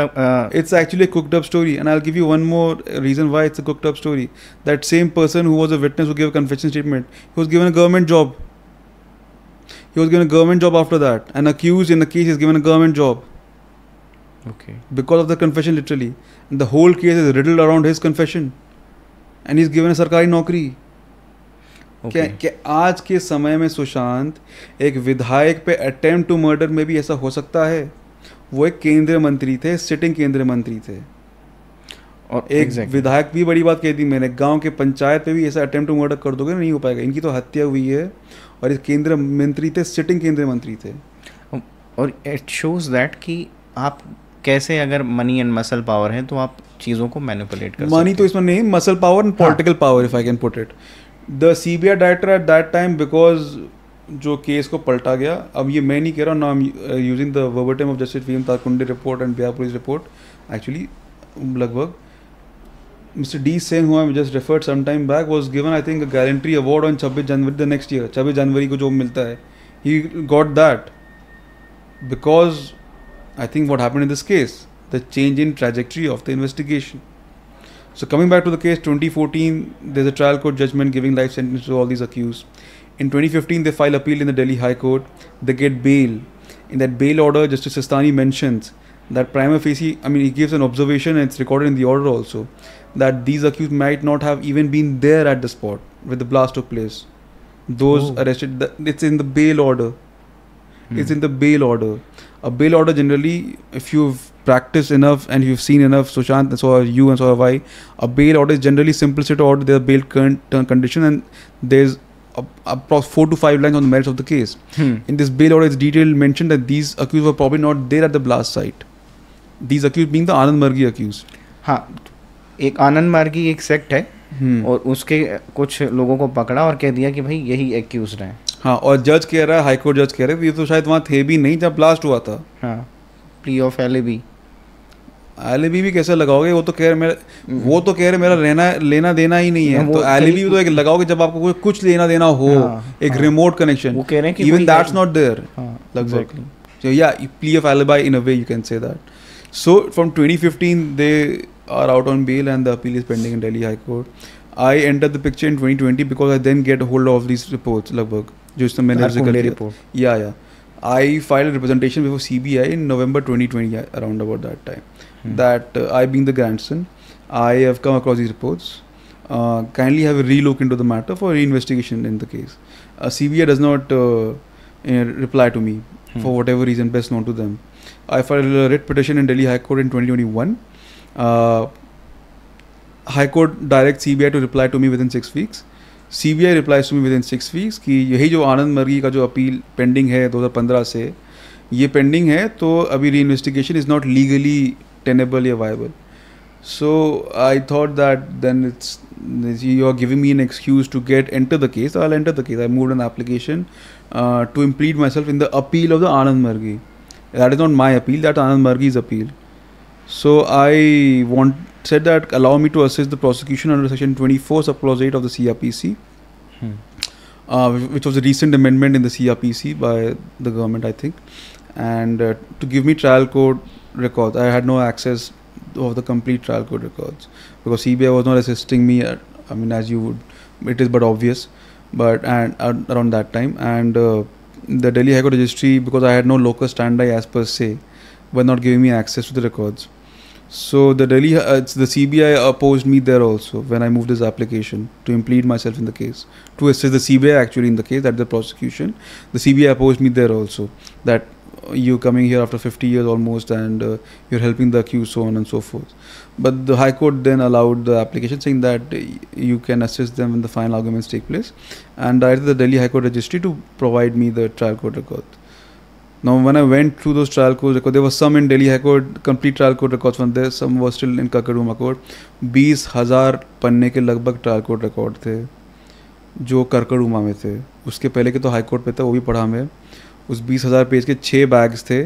[SPEAKER 2] up.
[SPEAKER 1] It's actually a cooked up story, and I'll give you one more reason why it's a cooked up story. That same person who was a witness who gave a confession statement, he was given a government job. He was given a government job after that. An accused in the case is given a government job.
[SPEAKER 2] Okay.
[SPEAKER 1] Because of the confession, literally, and the whole case is riddled around his confession, and he's given a सरकारी नौकरी. क्या आज के समय में सुशांत एक विधायक पे अटेम्प्ट टू मर्डर में भी ऐसा हो सकता है? वो एक केंद्रीय मंत्री थे, सिटिंग केंद्रीय मंत्री थे। और एक विधायक भी बड़ी बात कह दी मैंने, गांव के पंचायत पे भी ऐसा अटेम्प्ट टू मर्डर कर दोगे नहीं हो पाएगा। इनकी तो हत्या हुई है और इस केंद्रीय मंत्री थे, सिटिंग केंद्रीय मंत्री थे।
[SPEAKER 2] और इट शोज दैट कि आप कैसे, अगर मनी एंड मसल पावर है तो आप चीज़ों को मैनिपुलेट कर सकते हैं।
[SPEAKER 1] मनी तो इसमें नहीं, muscle power and political power, if I can put it. The CBI director at that time, because जो केस को पलटा गया, अब ये मैं नहीं कह रहा हूँ, ना using the verbatim of justice VM Tarkunde report and Bihar police report, actually लगभग Mr. D. Sen, who I just referred some time back, was given I think a gallantry award on 26 January the next year. 26 जनवरी को जो मिलता है, he got that because I think what happened in this case, the change in trajectory of the investigation. So coming back to the case, 2014 there's a trial court judgment giving life sentence to all these accused. In 2015 they file appeal in the Delhi High Court. They get bail. In that bail order, Justice Sistani mentions that prima facie, I mean, he gives an observation and it's recorded in the order also, that these accused might not have even been there at the spot where the blast took place. Those arrested, it's in the bail order. It's in the bail order. A bail order generally, if you've practiced enough and you've seen enough, Sushant, so have you and so have I, a bail order is generally simple set order. There's a bail condition and there's approximately 4 to 5 lines on the merits of the case. In this bail order, it's detailed mentioned that these accused were probably not there at the blast site. These accused being the Anand Margi accused.
[SPEAKER 2] हाँ, एक आनंद मार्गी एक sect है और उसके कुछ लोगों को पकड़ा और कह दिया कि भाई यही एक्यूज्ड हैं।
[SPEAKER 1] हाँ, और जज कह रहा है, हाई कोर्ट जज कह रहे हैं ये तो शायद वहाँ थे भी नहीं जब ब्लास्ट हुआ था।
[SPEAKER 2] हाँ, प्ली ऑफ एलिबी
[SPEAKER 1] भी कैसे लगाओगे? वो तो कह रहे मेरा लेना देना ही नहीं है। तो एलिबी तो एक लगाओगे जब आपको कुछ लेना देना हो, एक रिमोट कनेक्शन।
[SPEAKER 2] वो कह रहे हैं कि
[SPEAKER 1] इवन दैट्स नॉट देयर लगभग। So yeah, plea of alibi in a way you can say that. So from 2015 they are out on bail and the appeal is pending in Delhi High Court. I entered the picture in 2020 because I then get hold of these reports लगभग जो इसमें मैंने जिक्र किया। Yeah. I filed a representation before CBI in November 2020, around about that time. That I being the grandson, I have come across these reports. Kindly have a relook into the matter for reinvestigation in the case. CBI does not reply to me for whatever reason best known to them. I filed a writ petition in Delhi High Court in 2021. High Court directs CBI to reply to me within 6 weeks. CBI replies to me within 6 weeks कि यही जो आनंद मर्गी का जो appeal pending है 2015 से, ये pending है तो अभी री investigation is not legally tenable या viable. So I thought that then you are giving me an excuse to enter the case. I'll enter the case. I moved an application to implead myself in the appeal of the Anand Margi. That is not my appeal. That's Anand Margi's appeal. So I said that allow me to assist the prosecution under section 24 subclause 8 of the CRPC, which was a recent amendment in the CRPC by the government, I think, and to give me trial court records. I had no access of the complete trial court records because CBI was not assisting me. I mean, as you would, it is but obvious. But around that time, and the Delhi High Court Registry, because I had no locus standi as per se, were not giving me access to the records. So the CBI opposed me there also when I moved this application to implead myself in the case, to assist the CBI actually in the case, that the prosecution. The CBI opposed me there also, that you coming here after 50 years almost and you're helping the accused, so on and so forth. But the High Court then allowed the application, saying that you can assist them when the final arguments take place, and directed the Delhi High Court Registry to provide me the trial court record. Now when I went through those trial court records, there was some in Delhi High Court, complete trial court records from there, some were still in Karkaruma Court. 20,000 पन्ने के लगभग trial court record थे जो करकड़ूमा में थे. उसके पहले के तो हाई कोर्ट पे था, वो भी पढ़ा मैं. उस 20,000 पेज के 6 बैग्स थे.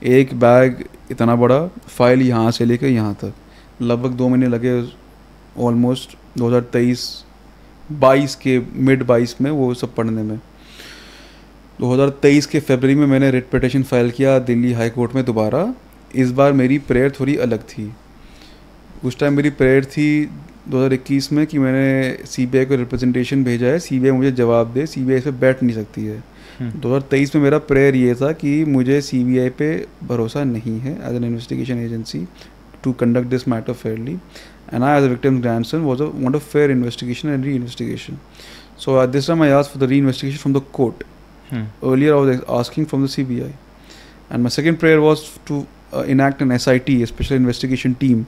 [SPEAKER 1] एक बैग इतना बड़ा, फाइल यहाँ से लेकर यहाँ तक. लगभग 2 महीने लगे ऑलमोस्ट 2023-22 के मिड 22 में वो सब पढ़ने में. 2023 के फरवरी में मैंने रिट पिटीशन फाइल किया दिल्ली हाई कोर्ट में दोबारा. इस बार मेरी प्रेयर थोड़ी अलग थी. उस टाइम मेरी प्रेयर थी 2021 में कि मैंने सीबीआई को रिप्रेजेंटेशन भेजा है, सीबीआई मुझे जवाब दे, सीबीआई इस पर बैठ नहीं सकती है. 2023 में मेरा प्रेयर ये था कि मुझे सीबीआई पे भरोसा नहीं है as an investigation agency to conduct this matter fairly, and I as a victim grandson want a fair investigation and re investigation. So this time I asked for the re investigation from the court. Earlier I was asking from the CBI, And my second prayer was to enact an SIT, a special investigation team,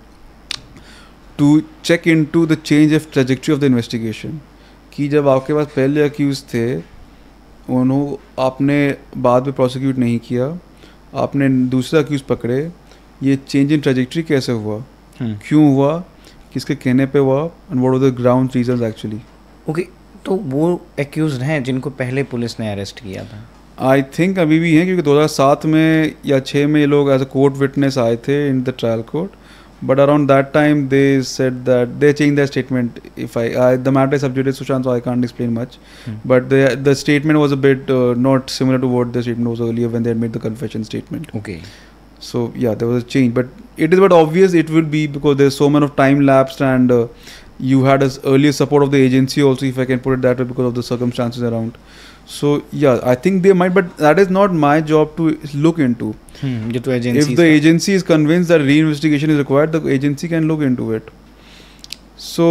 [SPEAKER 1] to check into the change of trajectory of the investigation. कि जब आपके पास पहले accused थे उन्होंने आपने बाद में prosecute नहीं किया, आपने दूसरा अक्यूज पकड़े, ये चेंज इन ट्रैजेक्टरी कैसे हुआ, क्यों हुआ, किसके कहने पे हुआ, and what are the ground reasons actually.
[SPEAKER 2] Okay, तो वो एक्यूज हैं जिनको पहले पुलिस ने अरेस्ट किया था?
[SPEAKER 1] आई थिंक अभी भी हैं, क्योंकि 2007 में या 6 में ये लोग एज अ कोर्ट विटनेस आए थे in the trial court. But around that time, they said that they changed their statement. If the matter is sub judice, Sushant, so I can't explain much. But the statement was a bit not similar to what the statement was earlier when they had made the confession statement.
[SPEAKER 2] Okay.
[SPEAKER 1] So yeah, there was a change, but it is but obvious it will be because there's so much of time lapsed, and you had as earlier support of the agency also, if I can put it that way, because of the circumstances around. So yeah, I think they might, but that is not my job to look into. If the agency is convinced that reinvestigation is required, the agency can look into it. So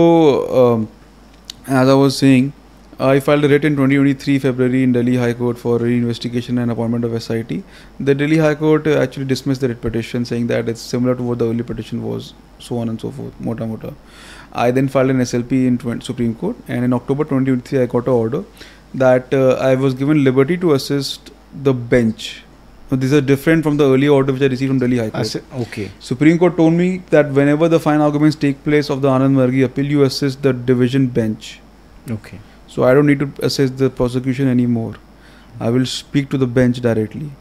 [SPEAKER 1] as I was saying, I filed a writ in 2023 February in Delhi High Court for reinvestigation and appointment of SIT. The Delhi High Court actually dismissed the writ petition, saying that it's similar to what the early petition was, so on and so forth, mota mota. I then filed an SLP in Supreme Court, and in October 2023 I got an order that I was given liberty to assist the bench. So these are different from the earlier order which I received from Delhi High Court.
[SPEAKER 2] Okay.
[SPEAKER 1] Supreme Court told me that whenever the final arguments take place of the Anand Margi appeal, you assist the division bench.
[SPEAKER 2] Okay.
[SPEAKER 1] So I don't need to assist the prosecution anymore. I will speak to the bench directly.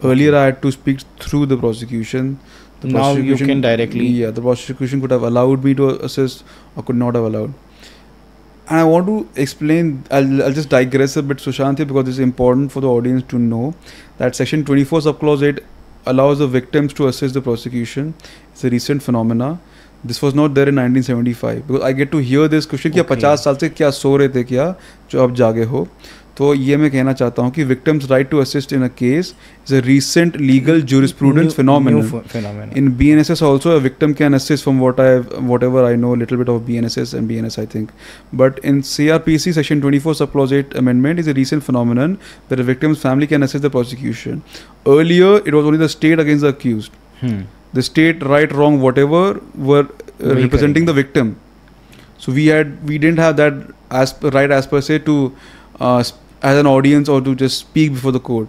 [SPEAKER 1] Earlier I had to speak through the prosecution.
[SPEAKER 2] Now you can directly.
[SPEAKER 1] Yeah, the prosecution could have allowed me to assist or could not have allowed. And I want to explain, I'll just digress a bit, Sushant, because it's important for the audience to know that Section 24 subclause 8 allows the victims to assist the prosecution. It's a recent phenomena. This was not there in 1975. Because I get to hear this question कि 50 साल से क्या सो रहे थे क्या जो अब जागे हो. तो ये मैं कहना चाहता हूँ कि victims' right to assist in a case is a recent legal jurisprudence phenomenon. In BNSS also a victim can assist from whatever I know, a little bit of BNSS and BNS I think. But in CRPC Section 24 subclause 8 amendment is a recent phenomenon where a victim's family can assist the prosecution. Earlier it was only the state against the accused. The state, right, wrong, whatever, were representing the victim. So we didn't have that right as per se to as an audience or to just speak before the court.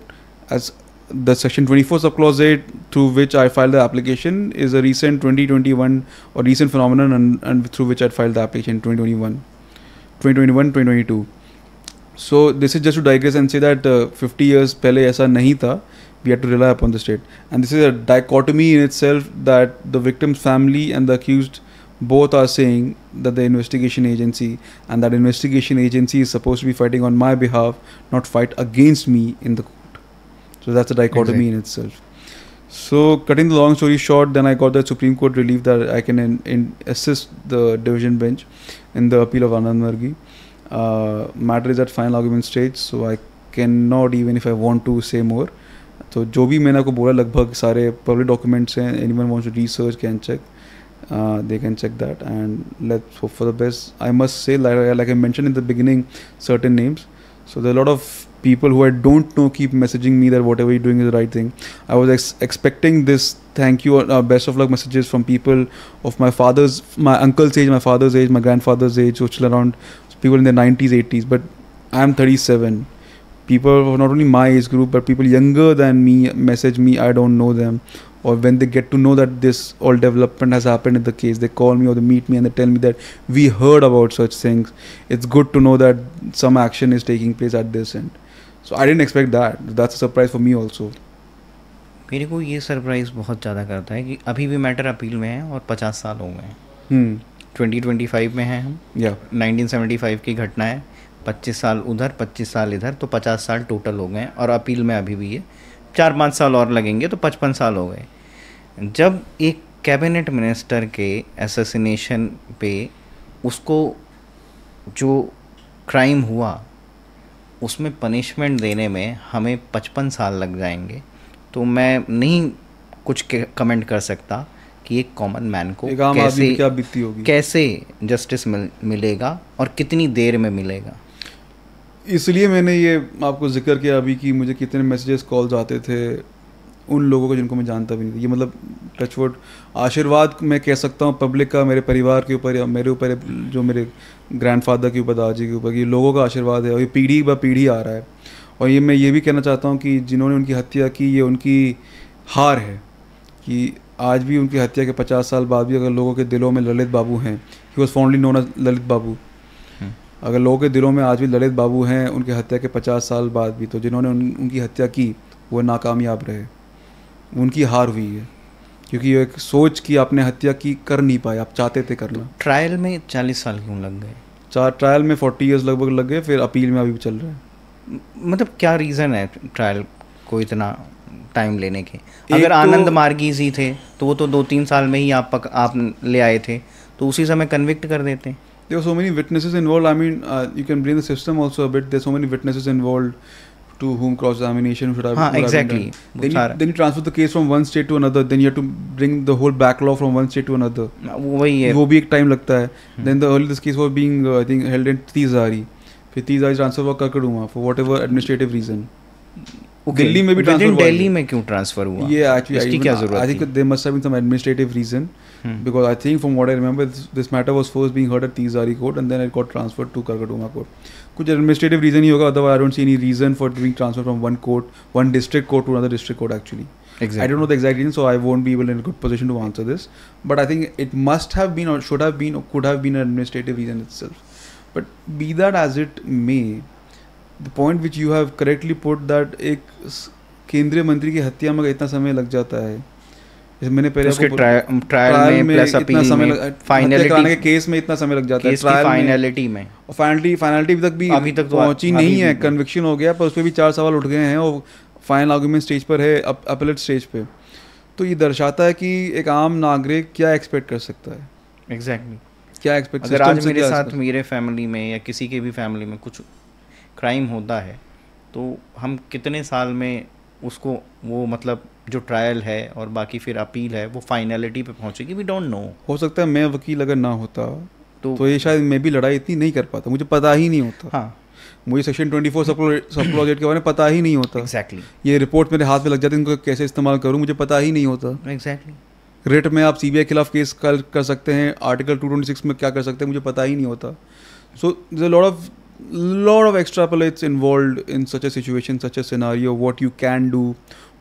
[SPEAKER 1] As the Section 24 subclause 8 through which I filed the application is a recent 2021 or recent phenomenon, and through which I filed the application 2022. So this is just to digress and say that 50 years pehle aisa nahi tha. We had to rely upon the state, and this is a dichotomy in itself, that the victim's family and the accused both are saying that the investigation agency and that investigation agency is supposed to be fighting on my behalf, not fight against me in the court. So that's a dichotomy in itself. So cutting the long story short, then I got the Supreme Court relief that I can assist the division bench in the appeal of Anand Margi. Matter is at final argument stage, so I cannot, even if I want to, say more. तो जो भी मैंने आपको बोला लगभग सारे public documents हैं, anyone wants to research can check. They can check that, and let's hope for the best. I must say, like I mentioned in the beginning, certain names. So there are a lot of people who I don't know keep messaging me that whatever you're doing is the right thing. I was expecting this thank you or best of luck messages from people of my uncle's age, my father's age, my grandfather's age, so still around people in their 90s, 80s. But I'm 37. People not only my age group, but people younger than me message me. I don't know them. Or when they get to know that this all development has happened in the case, they call me or they meet me and they tell me that we heard about such things. It's good to know that some action is taking place at this end. So I didn't expect that. That's a surprise for me also.
[SPEAKER 2] मेरे को ये surprise बहुत ज़्यादा करता है कि अभी भी मैटर अपील में है और 50 साल हो गए हैं. 2025 में हैं हम. 1975 की घटना है. 25 साल उधर, 25 साल इधर, तो 50 साल टोटल हो गए और अपील में अभी भी है. 4-5 साल और लगेंगे तो 55 साल हो गए. जब एक कैबिनेट मिनिस्टर के असैसिनेशन पे उसको जो क्राइम हुआ उसमें पनिशमेंट देने में हमें 55 साल लग जाएंगे, तो मैं नहीं कुछ कमेंट कर सकता कि एक कॉमन मैन को कैसे जस्टिस मिलेगा और कितनी देर में मिलेगा.
[SPEAKER 1] इसलिए मैंने ये आपको जिक्र किया अभी कि मुझे कितने मैसेजेस कॉल्स आते थे उन लोगों को जिनको मैं जानता भी नहीं था। ये मतलब टचवुड आशीर्वाद मैं कह सकता हूँ पब्लिक का, मेरे परिवार के ऊपर या मेरे ऊपर, जो मेरे ग्रैंडफादर के ऊपर, दादाजी के ऊपर, ये लोगों का आशीर्वाद है और ये पीढ़ी ब पीढ़ी आ रहा है। और ये मैं ये भी कहना चाहता हूँ कि जिन्होंने उनकी हत्या की, ये उनकी हार है कि आज भी उनकी हत्या के 50 साल बाद भी अगर लोगों के दिलों में ललित बाबू हैं, he was fondly known as Lalit Babu, अगर लोगों के दिलों में आज भी ललित बाबू हैं उनकी हत्या के 50 साल बाद भी, तो जिन्होंने उनकी हत्या की वो नाकामयाब रहे, उनकी हार हुई है। क्योंकि ये एक सोच कि आपने हत्या की, कर नहीं पाए, आप चाहते थे करना।
[SPEAKER 2] ट्रायल में 40 साल क्यों लग गए?
[SPEAKER 1] ट्रायल में 40 ईयर्स लगभग लग गए, फिर अपील में अभी भी चल रहा है।
[SPEAKER 2] मतलब क्या रीज़न है ट्रायल को इतना टाइम लेने के? अगर आनंद मार्गी जी थे तो वो तो 2-3 साल में ही आप ले आए थे, तो उसी समय कन्विक्ट कर देते।
[SPEAKER 1] There were so many witnesses involved. I mean, you can blame the system also a bit. There's so many witnesses involved to whom cross-examination should have
[SPEAKER 2] exactly.
[SPEAKER 1] Then you transfer the case from one state to another. Then you have to bring the whole backlog from one state to another.
[SPEAKER 2] वही है,
[SPEAKER 1] वो भी एक time लगता है. Then the early this case was being I think held in Tizari. फिर Tizari transfer हुआ Karkaduma for whatever administrative reason. Delhi में भी ट्रांसफर हुआ।
[SPEAKER 2] दिल्ली में क्यों ट्रांसफर हुआ? ये
[SPEAKER 1] एक्चुअली इसकी क्या जरूरत थी? I think there must have been some administrative reason, because I think from what I remember this matter was first being heard at Tis Hazari court and then it got transferred to Karkardooma court. कुछ administrative reason ही होगा, otherwise I don't see any reason for being transferred from one court, one district court to another district court actually. I don't know the exact reason, so I won't be able in a good position to answer this. But I think it must have been or should have been or could have been an administrative reason itself. But be that as it may, the point which you have correctly put that एक केंद्रीय मंत्री की हत्या में इतना समय लग जाता है, मैंने पहले
[SPEAKER 2] उसके ट्रायल में प्लस अपील में, फाइनलिटी कराने
[SPEAKER 1] के केस में इतना समय लग जाता है,
[SPEAKER 2] ट्रायल फाइनलिटी में, और
[SPEAKER 1] फाइनलिटी अभी तक पहुंची नहीं है। कन्विक्शन हो गया पर उस पर भी 4 सवाल उठ गए हैं और फाइनल आर्गुमेंट स्टेज पर है, अपीलेट स्टेज पे। तो ये दर्शाता है कि एक आम नागरिक क्या एक्सपेक्ट कर सकता है।
[SPEAKER 2] एग्जैक्टली
[SPEAKER 1] क्या एक्सपेक्ट,
[SPEAKER 2] अगर आज मेरे साथ मेरे फैमिली में या किसी के भी फैमिली में कुछ क्राइम होता है तो हम कितने साल में उसको वो मतलब जो ट्रायल है और बाकी फिर अपील है वो फाइनलिटी पे पहुंचेगी, वी डोंट नो।
[SPEAKER 1] हो सकता है मैं वकील अगर ना होता तो ये शायद मैं भी लड़ाई इतनी नहीं कर पाता, मुझे पता ही नहीं होता।
[SPEAKER 2] हाँ,
[SPEAKER 1] मुझे सेक्शन 24 सबक्लॉज 8 के बारे में पता ही नहीं होता।
[SPEAKER 2] एग्जैक्टली
[SPEAKER 1] ये रिपोर्ट मेरे हाथ में लग जाती है, इनको कैसे इस्तेमाल करूँ मुझे पता ही नहीं होता।
[SPEAKER 2] एग्जैक्टली
[SPEAKER 1] रेट में आप सीबीआई के खिलाफ केस कर सकते हैं, आर्टिकल 226 में क्या कर सकते हैं मुझे पता ही नहीं होता। So there lot of extrapolates involved in such a situation, such a scenario, what you can do,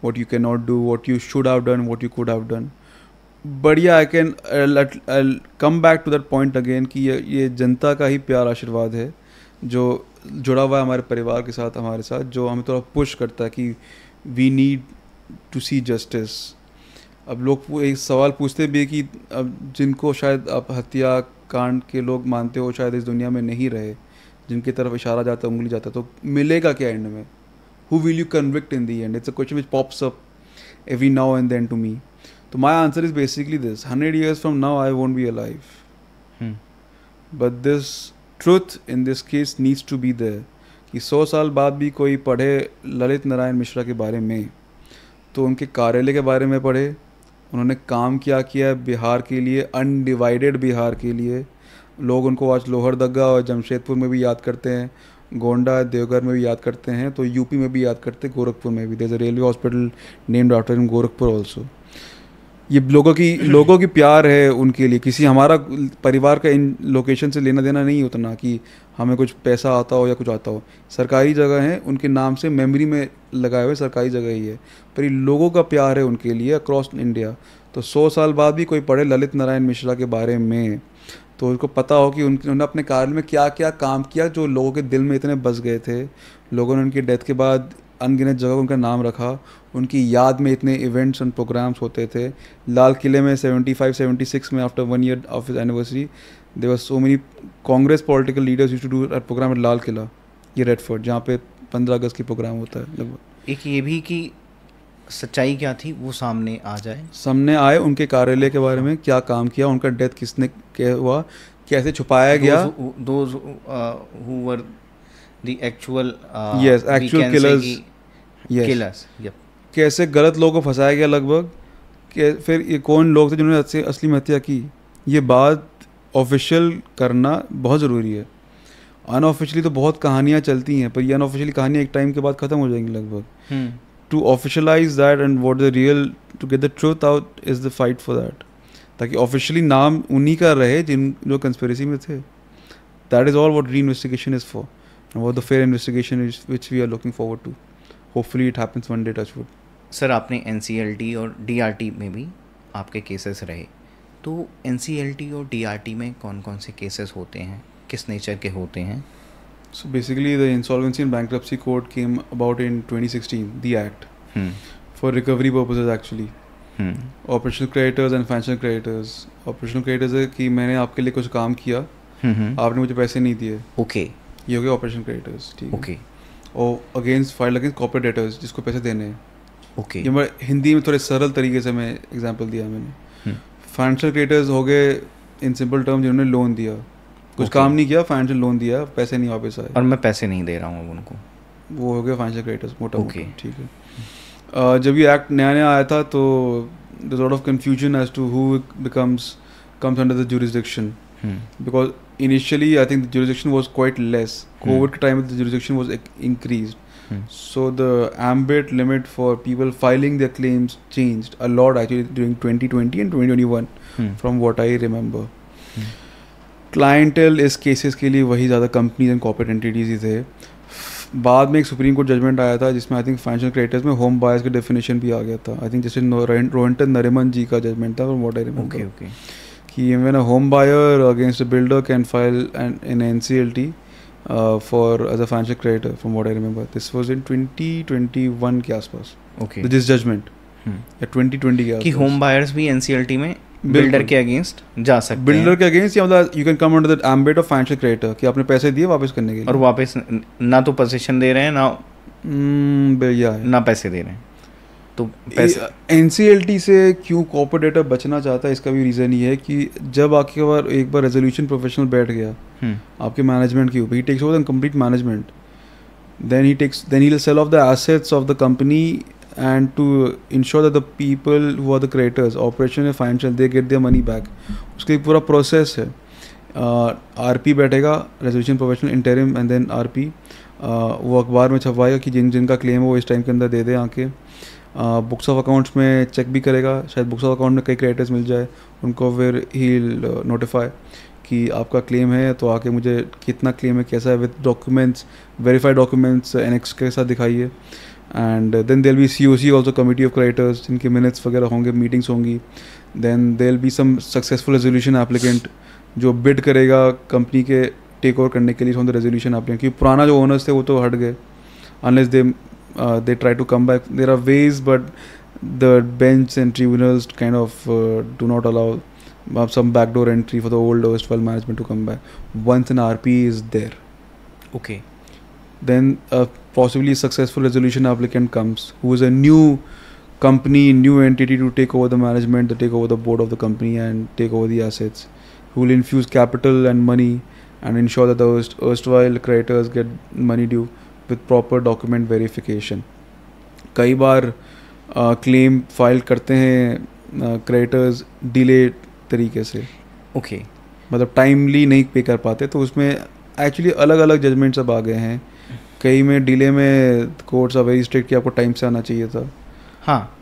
[SPEAKER 1] what you cannot do, what you should have done, what you could have done. But yeah, I'll come back to that point again कि ये जनता का ही प्यार आशीर्वाद है जो जुड़ा हुआ है हमारे परिवार के साथ, हमारे साथ, जो हमें थोड़ा पुश करता है कि we need to see justice. अब लोग एक सवाल पूछते भी कि अब जिनको शायद आप हत्या कांड के लोग मानते हो शायद इस दुनिया में नहीं रहे, जिनकी तरफ इशारा जाता है, उंगली जाता है, तो मिलेगा क्या एंड में? Who will you convict in the end? It's a question which pops up every now and then to me. तो my answer is basically this: 100 years from now I won't be alive. But this truth in this case needs to be there कि 100 साल बाद भी कोई पढ़े ललित नारायण मिश्रा के बारे में तो उनके कार्यालय के बारे में पढ़े, उन्होंने काम क्या किया बिहार के लिए, अनडिवाइडेड बिहार के लिए. लोग उनको आज लोहरदगा और जमशेदपुर में भी याद करते हैं, गोंडा देवघर में भी याद करते हैं, तो यूपी में भी याद करते हैं, गोरखपुर में भी. There is a railway hospital named after in Gorakhpur also. ये लोगों की प्यार है उनके लिए. किसी हमारा परिवार का इन लोकेशन से लेना देना नहीं उतना कि हमें कुछ पैसा आता हो या कुछ आता हो. सरकारी जगह है, उनके नाम से मेमोरी में लगाए हुए सरकारी जगह ही है, पर ये लोगों का प्यार है उनके लिए अक्रॉस इंडिया. तो 100 साल बाद भी कोई पढ़े ललित नारायण मिश्रा के बारे में तो उनको पता हो कि उन्होंने अपने कार्य में क्या क्या काम किया जो लोगों के दिल में इतने बस गए थे. लोगों ने उनकी डेथ के बाद अनगिनत जगह उनका नाम रखा, उनकी याद में इतने इवेंट्स एंड प्रोग्राम्स होते थे. लाल किले में 75-76 में after 1 year of his anniversary there were so many Congress political leaders used to do that program at Lal Qila, ये रेडफोर्ट, जहाँ पे 15 अगस्त की प्रोग्राम होता है लगभग.
[SPEAKER 2] एक ये भी कि सच्चाई क्या थी वो सामने आ जाए,
[SPEAKER 1] सामने आए, उनके कार्यालय के बारे में क्या काम किया, उनका डेथ किसने क्या हुआ, कैसे छुपाया गया.
[SPEAKER 2] those who were the actual
[SPEAKER 1] actual killers. कैसे गलत लोगों को फंसाया गया लगभग, फिर ये कौन लोग थे जिन्होंने असली में हत्या की. ये बात ऑफिशियल करना बहुत ज़रूरी है. अनऑफिशियली तो बहुत कहानियाँ चलती हैं, पर ये अनऑफिशियली कहानियाँ एक टाइम के बाद ख़त्म हो जाएंगी लगभग. to officialize that and what the real, to get the truth out is the fight for that. ताकि officially नाम उन्हीं का रहे जो conspiracy में थे. That is all what re-investigation is for, and what the fair investigation is, which we are looking forward to. Hopefully it happens one day, touch wood.
[SPEAKER 2] Sir आपने NCLT और DRT में भी आपके केसेस रहे, तो NCLT और DRT में कौन कौन से केसेस होते हैं, किस नेचर के होते हैं?
[SPEAKER 1] So basically the Insolvency and Bankruptcy Code came about in 2016, the act, for recovery purposes actually. Operational creditors and financial creditors. Operational creditors है कि मैंने आपके लिए कुछ काम किया, आपने मुझे पैसे नहीं दिए, ये हो गया ऑपरेशन क्रेडिटर्स, ठीक है. और against file against corporate debtors जिसको पैसे देने हैं. ये मैं हिंदी में थोड़े सरल तरीके से मैं एग्जांपल दिया मैंने. फाइनेंशियल क्रेडिटर्स हो गए इन सिंपल टर्म जिन्होंने लोन दिया, कुछ काम नहीं किया, फाइनेंशियल लोन दिया, पैसे नहीं वापस आए
[SPEAKER 2] और मैं पैसे नहीं दे रहा हूँ उनको,
[SPEAKER 1] वो हो गया फाइनेंशियल क्रेडिटर्स मोटा, ठीक है. जब ये एक्ट नया नया आया था तो there's a lot of confusion as to who comes under the jurisdiction, because initially I think the jurisdiction was quite less. COVID time the jurisdiction was increased, so the ambit limit for people filing their claims changed a lot actually during 2020 and 2021 from what I remember. Clientele इस cases के लिए वही ज़्यादा companies and corporate entities ही थे. बाद में एक supreme court judgement आया था जिसमें आई थिंक फाइनेंशियल क्रेडिटर्स में होम बायर्स का डेफिनेशन भी आ गया था. आई थिंक जैसे रोहिंटन नरिमन जी का जजमेंट था फ्रॉम व्हाट आई रिमेंबर, कि when a home buyer against a builder can file an NCLT for as a financial creditor from what I remember. This was in 2021 के आसपास, this judgement या 2020 के आसपास,
[SPEAKER 2] कि होम बायर्स भी NCLT में builder के अगेंस्ट जा सकते हैं.
[SPEAKER 1] बिल्डर के अगेंस्ट या मतलब you can come under the ambit of financial creditor, कि आपने पैसे दिए वापस करने के लिए,
[SPEAKER 2] और वापस ना तो पोजीशन दे रहे हैं ना पैसे दे रहे हैं. तो
[SPEAKER 1] एनसीएलटी से क्यों कॉर्पोरेट डेटर बचना चाहता है, इसका भी रीज़न ये है कि जब आपके एक बार रेजोल्यूशन प्रोफेशनल बैठ गया आपके मैनेजमेंट के ऊपर, he takes over the complete management, then he will sell off the assets of the company and to ensure that the people who are the creators, operation and financial, they get their money back. उसके लिए पूरा process है. RP बैठेगा, resolution professional interim and then RP, वो अखबार में छपवाएगा कि जिनका क्लेम है वो इस टाइम के अंदर दे दे आके. बुक्स ऑफ अकाउंट्स में चेक भी करेगा, शायद बुक्स ऑफ अकाउंट में कई क्रेडिटर्स मिल जाए उनको, फिर ही नोटिफाई कि आपका क्लेम है तो आके मुझे कितना क्लेम है, कैसा है, with documents, verified documents annex के साथ दिखाइए. And then there'll be COC also, committee of creditors, जिनके minutes वगैरह होंगे, meetings होंगी. Then there'll be some successful resolution applicant जो bid करेगा कंपनी के टेक ओवर करने के लिए from the resolution applicant, क्योंकि पुराना जो owners थे वो तो हट गए, unless they try to come back. There are ways, but the bench and tribunals kind of do not allow some backdoor entry for the old erstwhile management to come back once an RP is there.
[SPEAKER 2] Okay.
[SPEAKER 1] Then possibly a successful resolution applicant comes who is a new company, new entity to take over the management, to take over the board of the company and take over the assets, who will infuse capital and money and ensure that the erstwhile creditors get money due with proper document verification. कई बार claim file करते हैं creditors delay तरीके से, मतलब timely नहीं पे कर पाते, तो उसमें actually अलग अलग judgments अब आ गए हैं. कई में डिले में कोर्ट्स आर वेरी स्ट्रिक्ट कि आपको टाइम से आना चाहिए था.
[SPEAKER 2] हाँ,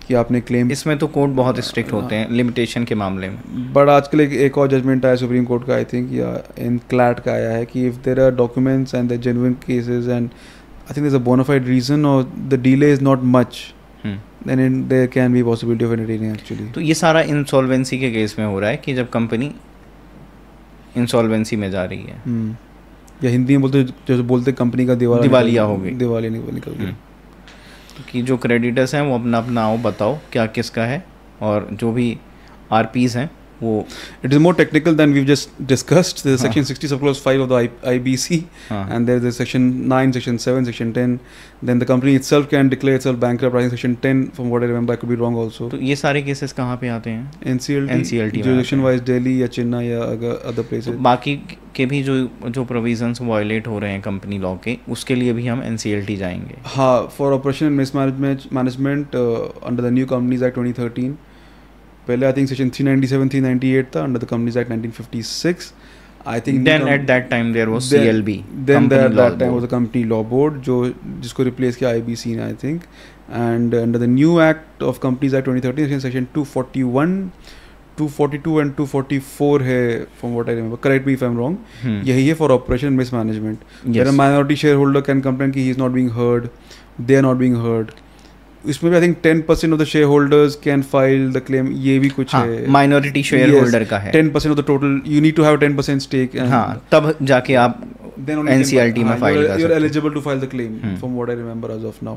[SPEAKER 1] कि आपने क्लेम,
[SPEAKER 2] इसमें तो कोर्ट बहुत स्ट्रिक्ट होते हैं लिमिटेशन के मामले में.
[SPEAKER 1] बट आजकल एक और जजमेंट आया सुप्रीम कोर्ट का, आई थिंक या इन क्लैट का आया है, कि if there are documents and the genuine cases and I think there is a bona fide reason और the delay is not much, then there can be possibility of entertaining actually.
[SPEAKER 2] तो ये सारा insolvency के case में हो रहा है कि जब कंपनी इंसॉल्वेंसी में जा रही है,
[SPEAKER 1] या हिंदी में बोलते कंपनी का
[SPEAKER 2] दिवालिया हो गई,
[SPEAKER 1] दिवालिया निकल गई,
[SPEAKER 2] कि जो क्रेडिटर्स हैं वो अपना आओ बताओ क्या किसका है, और जो भी आरपीज हैं वो,
[SPEAKER 1] it is more technical than we've just discussed. There's section 60 subclause 5 of the IBC, and there's section 9, section 7, section 10. Then the company itself can declare itself bankrupt. I think section 10 from what I remember, I could be wrong also.
[SPEAKER 2] तो ये सारे cases कहाँ पे आते हैं?
[SPEAKER 1] NCLT jurisdiction wise Delhi या चेन्नई या other places.
[SPEAKER 2] तो बाकी के भी जो provisions वायलेट हो रहे हैं कंपनी लॉ के, उसके लिए भी हम NCLT जाएंगे.
[SPEAKER 1] हाँ, for operation and mismanagement under the new Companies Act 2013. पहले आई थिंक सेक्शन 397 398 था under the companies act 1956. I think
[SPEAKER 2] then at that time there was
[SPEAKER 1] then-
[SPEAKER 2] CLB,
[SPEAKER 1] then
[SPEAKER 2] Company
[SPEAKER 1] that
[SPEAKER 2] Law
[SPEAKER 1] time was
[SPEAKER 2] Board.
[SPEAKER 1] a company law board जो जिसको replace किया IBC ने I think, and under the new act of Companies Act 2013 section 241, 242 and 244 है from what I remember, correct me if I'm wrong, यही है for operation mismanagement.
[SPEAKER 2] Yes.
[SPEAKER 1] Where a minority shareholder can complain कि he is not being heard, they are not being heard. इसमें भी I think 10% of the shareholders can file the claim, ये भी कुछ
[SPEAKER 2] हाँ,
[SPEAKER 1] है.
[SPEAKER 2] माइनॉरिटी शेयर होल्डर का है.
[SPEAKER 1] 10% of the total, you need to have 10% stake. And
[SPEAKER 2] हाँ, तब जाके आप
[SPEAKER 1] then only
[SPEAKER 2] NCLT में फाइल कर सकते
[SPEAKER 1] you're
[SPEAKER 2] हैं.
[SPEAKER 1] eligible to file the claim from what I remember as of now.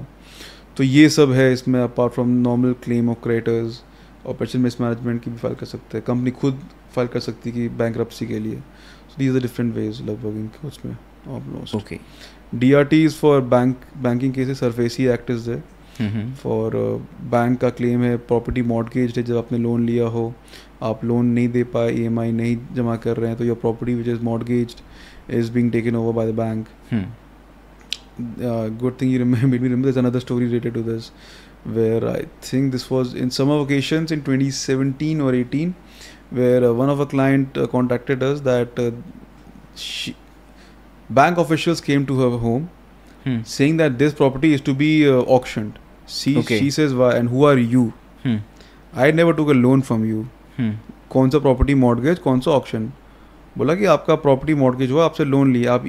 [SPEAKER 1] तो ये सब है इसमें, apart from normal claim of creditors, operation mismanagement की भी फाइल कर सकते हैं, कंपनी खुद फाइल कर सकती है कि bankruptcy के लिए. So these are the different ways लगभग इनके उसमें almost.
[SPEAKER 2] Okay.
[SPEAKER 1] DRT is for banking cases, SARFAESI Act is there. For bank का क्लेम है, प्रॉपर्टी मॉर्गेज है, जब आपने लोन लिया हो, आप लोन नहीं दे पाए, EMI नहीं जमा कर रहे हैं, तो your property which is mortgaged is being taken over by the bank. Good thing you made me remember there's another story related to this, where I think this was in summer vacations in 2017 or 18, where one of a client contacted us that bank officials came to her home saying that this property is to be auctioned. She says, why, and who are you? I never took a loan from you. कौन सा property mortgage, कौन सा auction? बोला कि आपका property mortgage हुआ, आपसे loan लिया, आप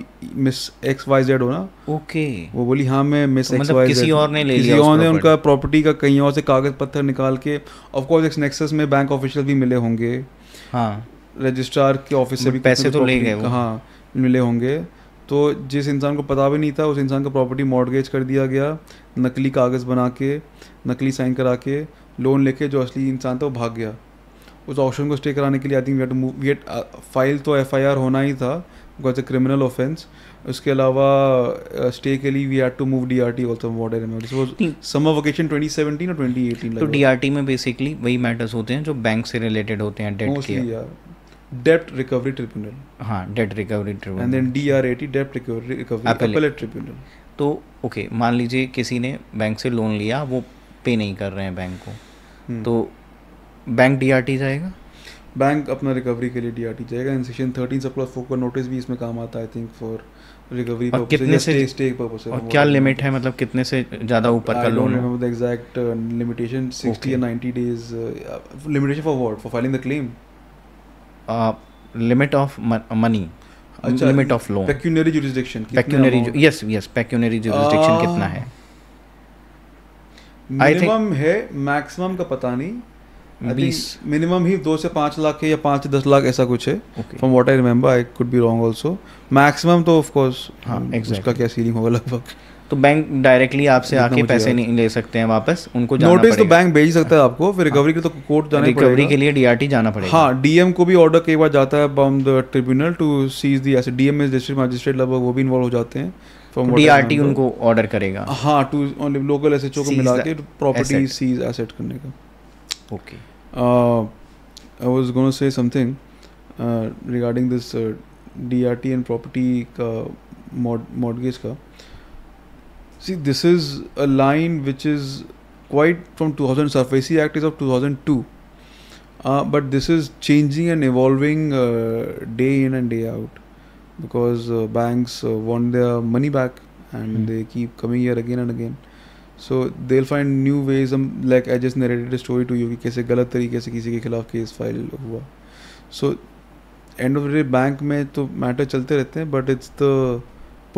[SPEAKER 1] मिस XYZ हो ना?
[SPEAKER 2] ओके.
[SPEAKER 1] वो बोली हाँ मैं मिस XYZ.
[SPEAKER 2] मतलब किसी और ने ले लिया,
[SPEAKER 1] किसी और ने उनका प्रॉपर्टी का कहीं और से कागज पत्थर निकाल के, ऑफ कोर्स एक नेक्सस में बैंक ऑफिशियल भी मिले होंगे.
[SPEAKER 2] हाँ.
[SPEAKER 1] रजिस्ट्रार के ऑफिस से भी
[SPEAKER 2] पैसे तो ले गए वो.
[SPEAKER 1] हाँ मिले होंगे. तो जिस इंसान को पता भी नहीं था, उस इंसान का प्रॉपर्टी मॉर्गेज कर दिया गया, नकली कागज़ बना के, नकली साइन करा के, लोन लेके, जो असली इंसान था वो भाग गया. उस ऑप्शन को स्टे कराने के लिए I think we had file तो FIR होना ही था, बिकॉज अ क्रिमिनल ऑफेंस. उसके अलावा स्टे के लिए we had to move DRT also, what I remember this was summer vacation 2017 और 2018.
[SPEAKER 2] तो DRT में बेसिकली वही मैटर्स होते हैं जो बैंक से रिलेटेड होते हैं, डेट के.
[SPEAKER 1] Debt Recovery Tribunal.
[SPEAKER 2] हाँ, Debt Recovery Tribunal.
[SPEAKER 1] And then DRAT, Debt Recovery Appellate Tribunal.
[SPEAKER 2] तो ओके, मान लीजिए किसी ने बैंक से लोन लिया, वो पे नहीं कर रहे हैं बैंक को, तो बैंक DRT जाएगा?
[SPEAKER 1] बैंक अपना रिकवरी के लिए DRT जाएगा. एंड सेक्शन 13 सब का नोटिस भी इसमें काम आता है, I think for recovery purposes या स्टे पर्पसेस.
[SPEAKER 2] और क्या लिमिट है, मतलब कितने से ज़्यादा ऊपर का loan?
[SPEAKER 1] I don't remember the exact limitation, 60 or 90 days. Limitation for what? For filing the claim?
[SPEAKER 2] Limit of money, limit of loan,
[SPEAKER 1] pecuniary jurisdiction.
[SPEAKER 2] Yes pecuniary jurisdiction कितना है?
[SPEAKER 1] मिनिमम है, मैक्सिमम का पता नहीं. 20 मिनिमम ही 2 से 5 लाख है या 5 से 10 लाख ऐसा कुछ है. From what I remember, I could be wrong also. Maximum तो ऑफ कोर्स उसका क्या सीलिंग होगा लगभग.
[SPEAKER 2] तो बैंक डायरेक्टली आपसे आके पैसे नहीं ले सकते हैं वापस, उनको जाना
[SPEAKER 1] नोटिस
[SPEAKER 2] पड़ेगा.
[SPEAKER 1] तो बैंक भेज सकता है आपको, फिर रिकवरी के लिए तो कोर्ट जाना पड़ेगा.
[SPEAKER 2] रिकवरी के लिए DRT जाना पड़ेगा.
[SPEAKER 1] हाँ, DM को भी ऑर्डर कई बार जाता है from the tribunal to seize the asset. DM में डिस्ट्रिक्ट मजिस्ट्रेट लगभग वो भी इन्वॉल्व हो जाते हैं.
[SPEAKER 2] DRT उनको ऑर्डर करेगा.
[SPEAKER 1] हाँ, टू लोकल SHO को मिला के प्रॉपर्टी सीज एसेट करने का.
[SPEAKER 2] Okay.
[SPEAKER 1] I was gonna say something regarding this DRT and property का मॉर्गेज का. See, this is a line which is quite from 2000. SARFAESI Act is of 2002, but this is changing and evolving day in and day out, because banks want their money back and they keep coming here again and again. So they'll find new ways. Like I just narrated a story to you कि कैसे गलत तरीके से किसी के खिलाफ case file हुआ. So end of the day bank में तो मैटर चलते रहते हैं, but it's the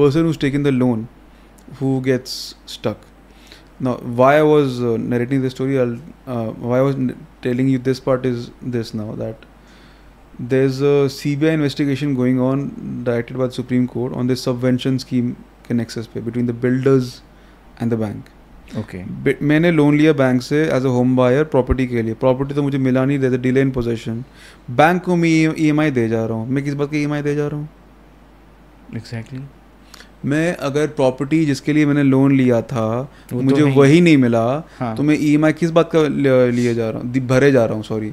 [SPEAKER 1] person who's taken the loan who gets stuck. Now, why I was narrating this story, why I was telling you this part is this now, that there's a CBI investigation going on directed by the Supreme Court on this subvention scheme के nexus पे between the builders and the bank.
[SPEAKER 2] Okay.
[SPEAKER 1] मैंने loan लिया bank से as a home buyer property के लिए. Property तो मुझे मिला नहीं, there's a delay in possession. Bank को मैं EMI दे जा रहा हूँ. मैं किस बात की EMI दे जा रहा हूँ?
[SPEAKER 2] Exactly.
[SPEAKER 1] मैं अगर प्रॉपर्टी जिसके लिए मैंने लोन लिया था मुझे वही नहीं मिला, तो मैं EMI किस बात का लिए जा रहा हूँ, भरे जा रहा हूँ. सॉरी,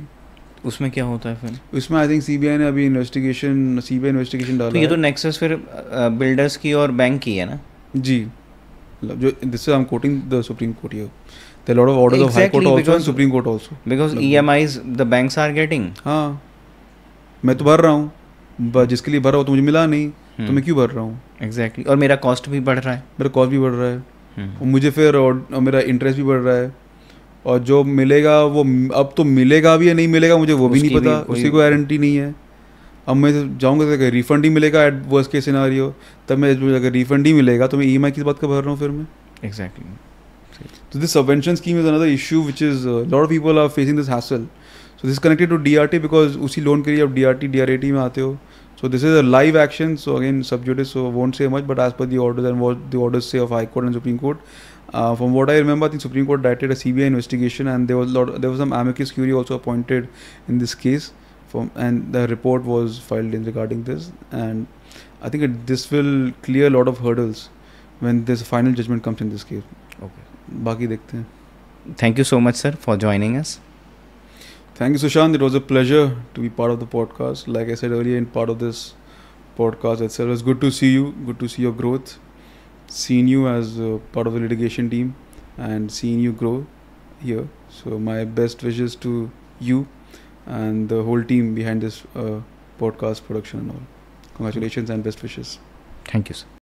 [SPEAKER 2] उसमें क्या होता है फिर?
[SPEAKER 1] उसमें आई थिंक CBI ने अभी CBI इन्वेस्टिगेशन डाला.
[SPEAKER 2] तो ये तो नेक्सस फिर बिल्डर्स की और बैंक की है ना?
[SPEAKER 1] जी, जो this I am quoting the supreme court here. There are a lot of orders of High Court also and Supreme Court also.
[SPEAKER 2] Because EMIs the banks are getting.
[SPEAKER 1] हाँ, मैं तो भर रहा हूँ. बट जिसके लिए भरा हो तो मुझे मिला नहीं, तो मैं क्यों भर रहा हूँ?
[SPEAKER 2] एग्जैक्टली, और मेरा कॉस्ट भी बढ़ रहा है,
[SPEAKER 1] मेरा कॉस्ट भी बढ़ रहा है, और मुझे फिर और मेरा इंटरेस्ट भी बढ़ रहा है, और जो मिलेगा वो अब तो मिलेगा भी या नहीं मिलेगा मुझे वो भी नहीं पता, उसकी कोई गारंटी नहीं है। अब मैं जाऊँगा तो रिफंड ही मिलेगा एट वर्स्ट केस सिनेरियो, तब मैं अगर रिफंड ही मिलेगा तो मैं EMI किस बात का भर रहा हूँ फिर मैं?
[SPEAKER 2] Exactly.
[SPEAKER 1] So this subvention scheme is another issue which is a lot of people are facing this hassle. So this is connected to DRT because उसी लोन के लिए आप DRT DRAT में आते हो. So this is a live action. So again sub judice, so won't say much, but as per the orders and what the orders say of High Court and Supreme Court, from what I remember, I think Supreme Court directed a CBI investigation, and there was some amicus curiae also appointed in this case, and the report was filed in regarding this, and I think this will clear a lot of hurdles when this final judgment comes in this case.
[SPEAKER 2] Okay.
[SPEAKER 1] बाकी देखते हैं.
[SPEAKER 2] Thank you so much, sir, for joining us.
[SPEAKER 1] Thank you, Sushant. It was a pleasure to be part of the podcast. Like I said earlier, in part of this podcast itself, it's good to see you, good to see your growth, seeing you as part of the litigation team, and seeing you grow here. So my best wishes to you and the whole team behind this podcast production and all. Congratulations and best wishes.
[SPEAKER 2] Thank you, sir.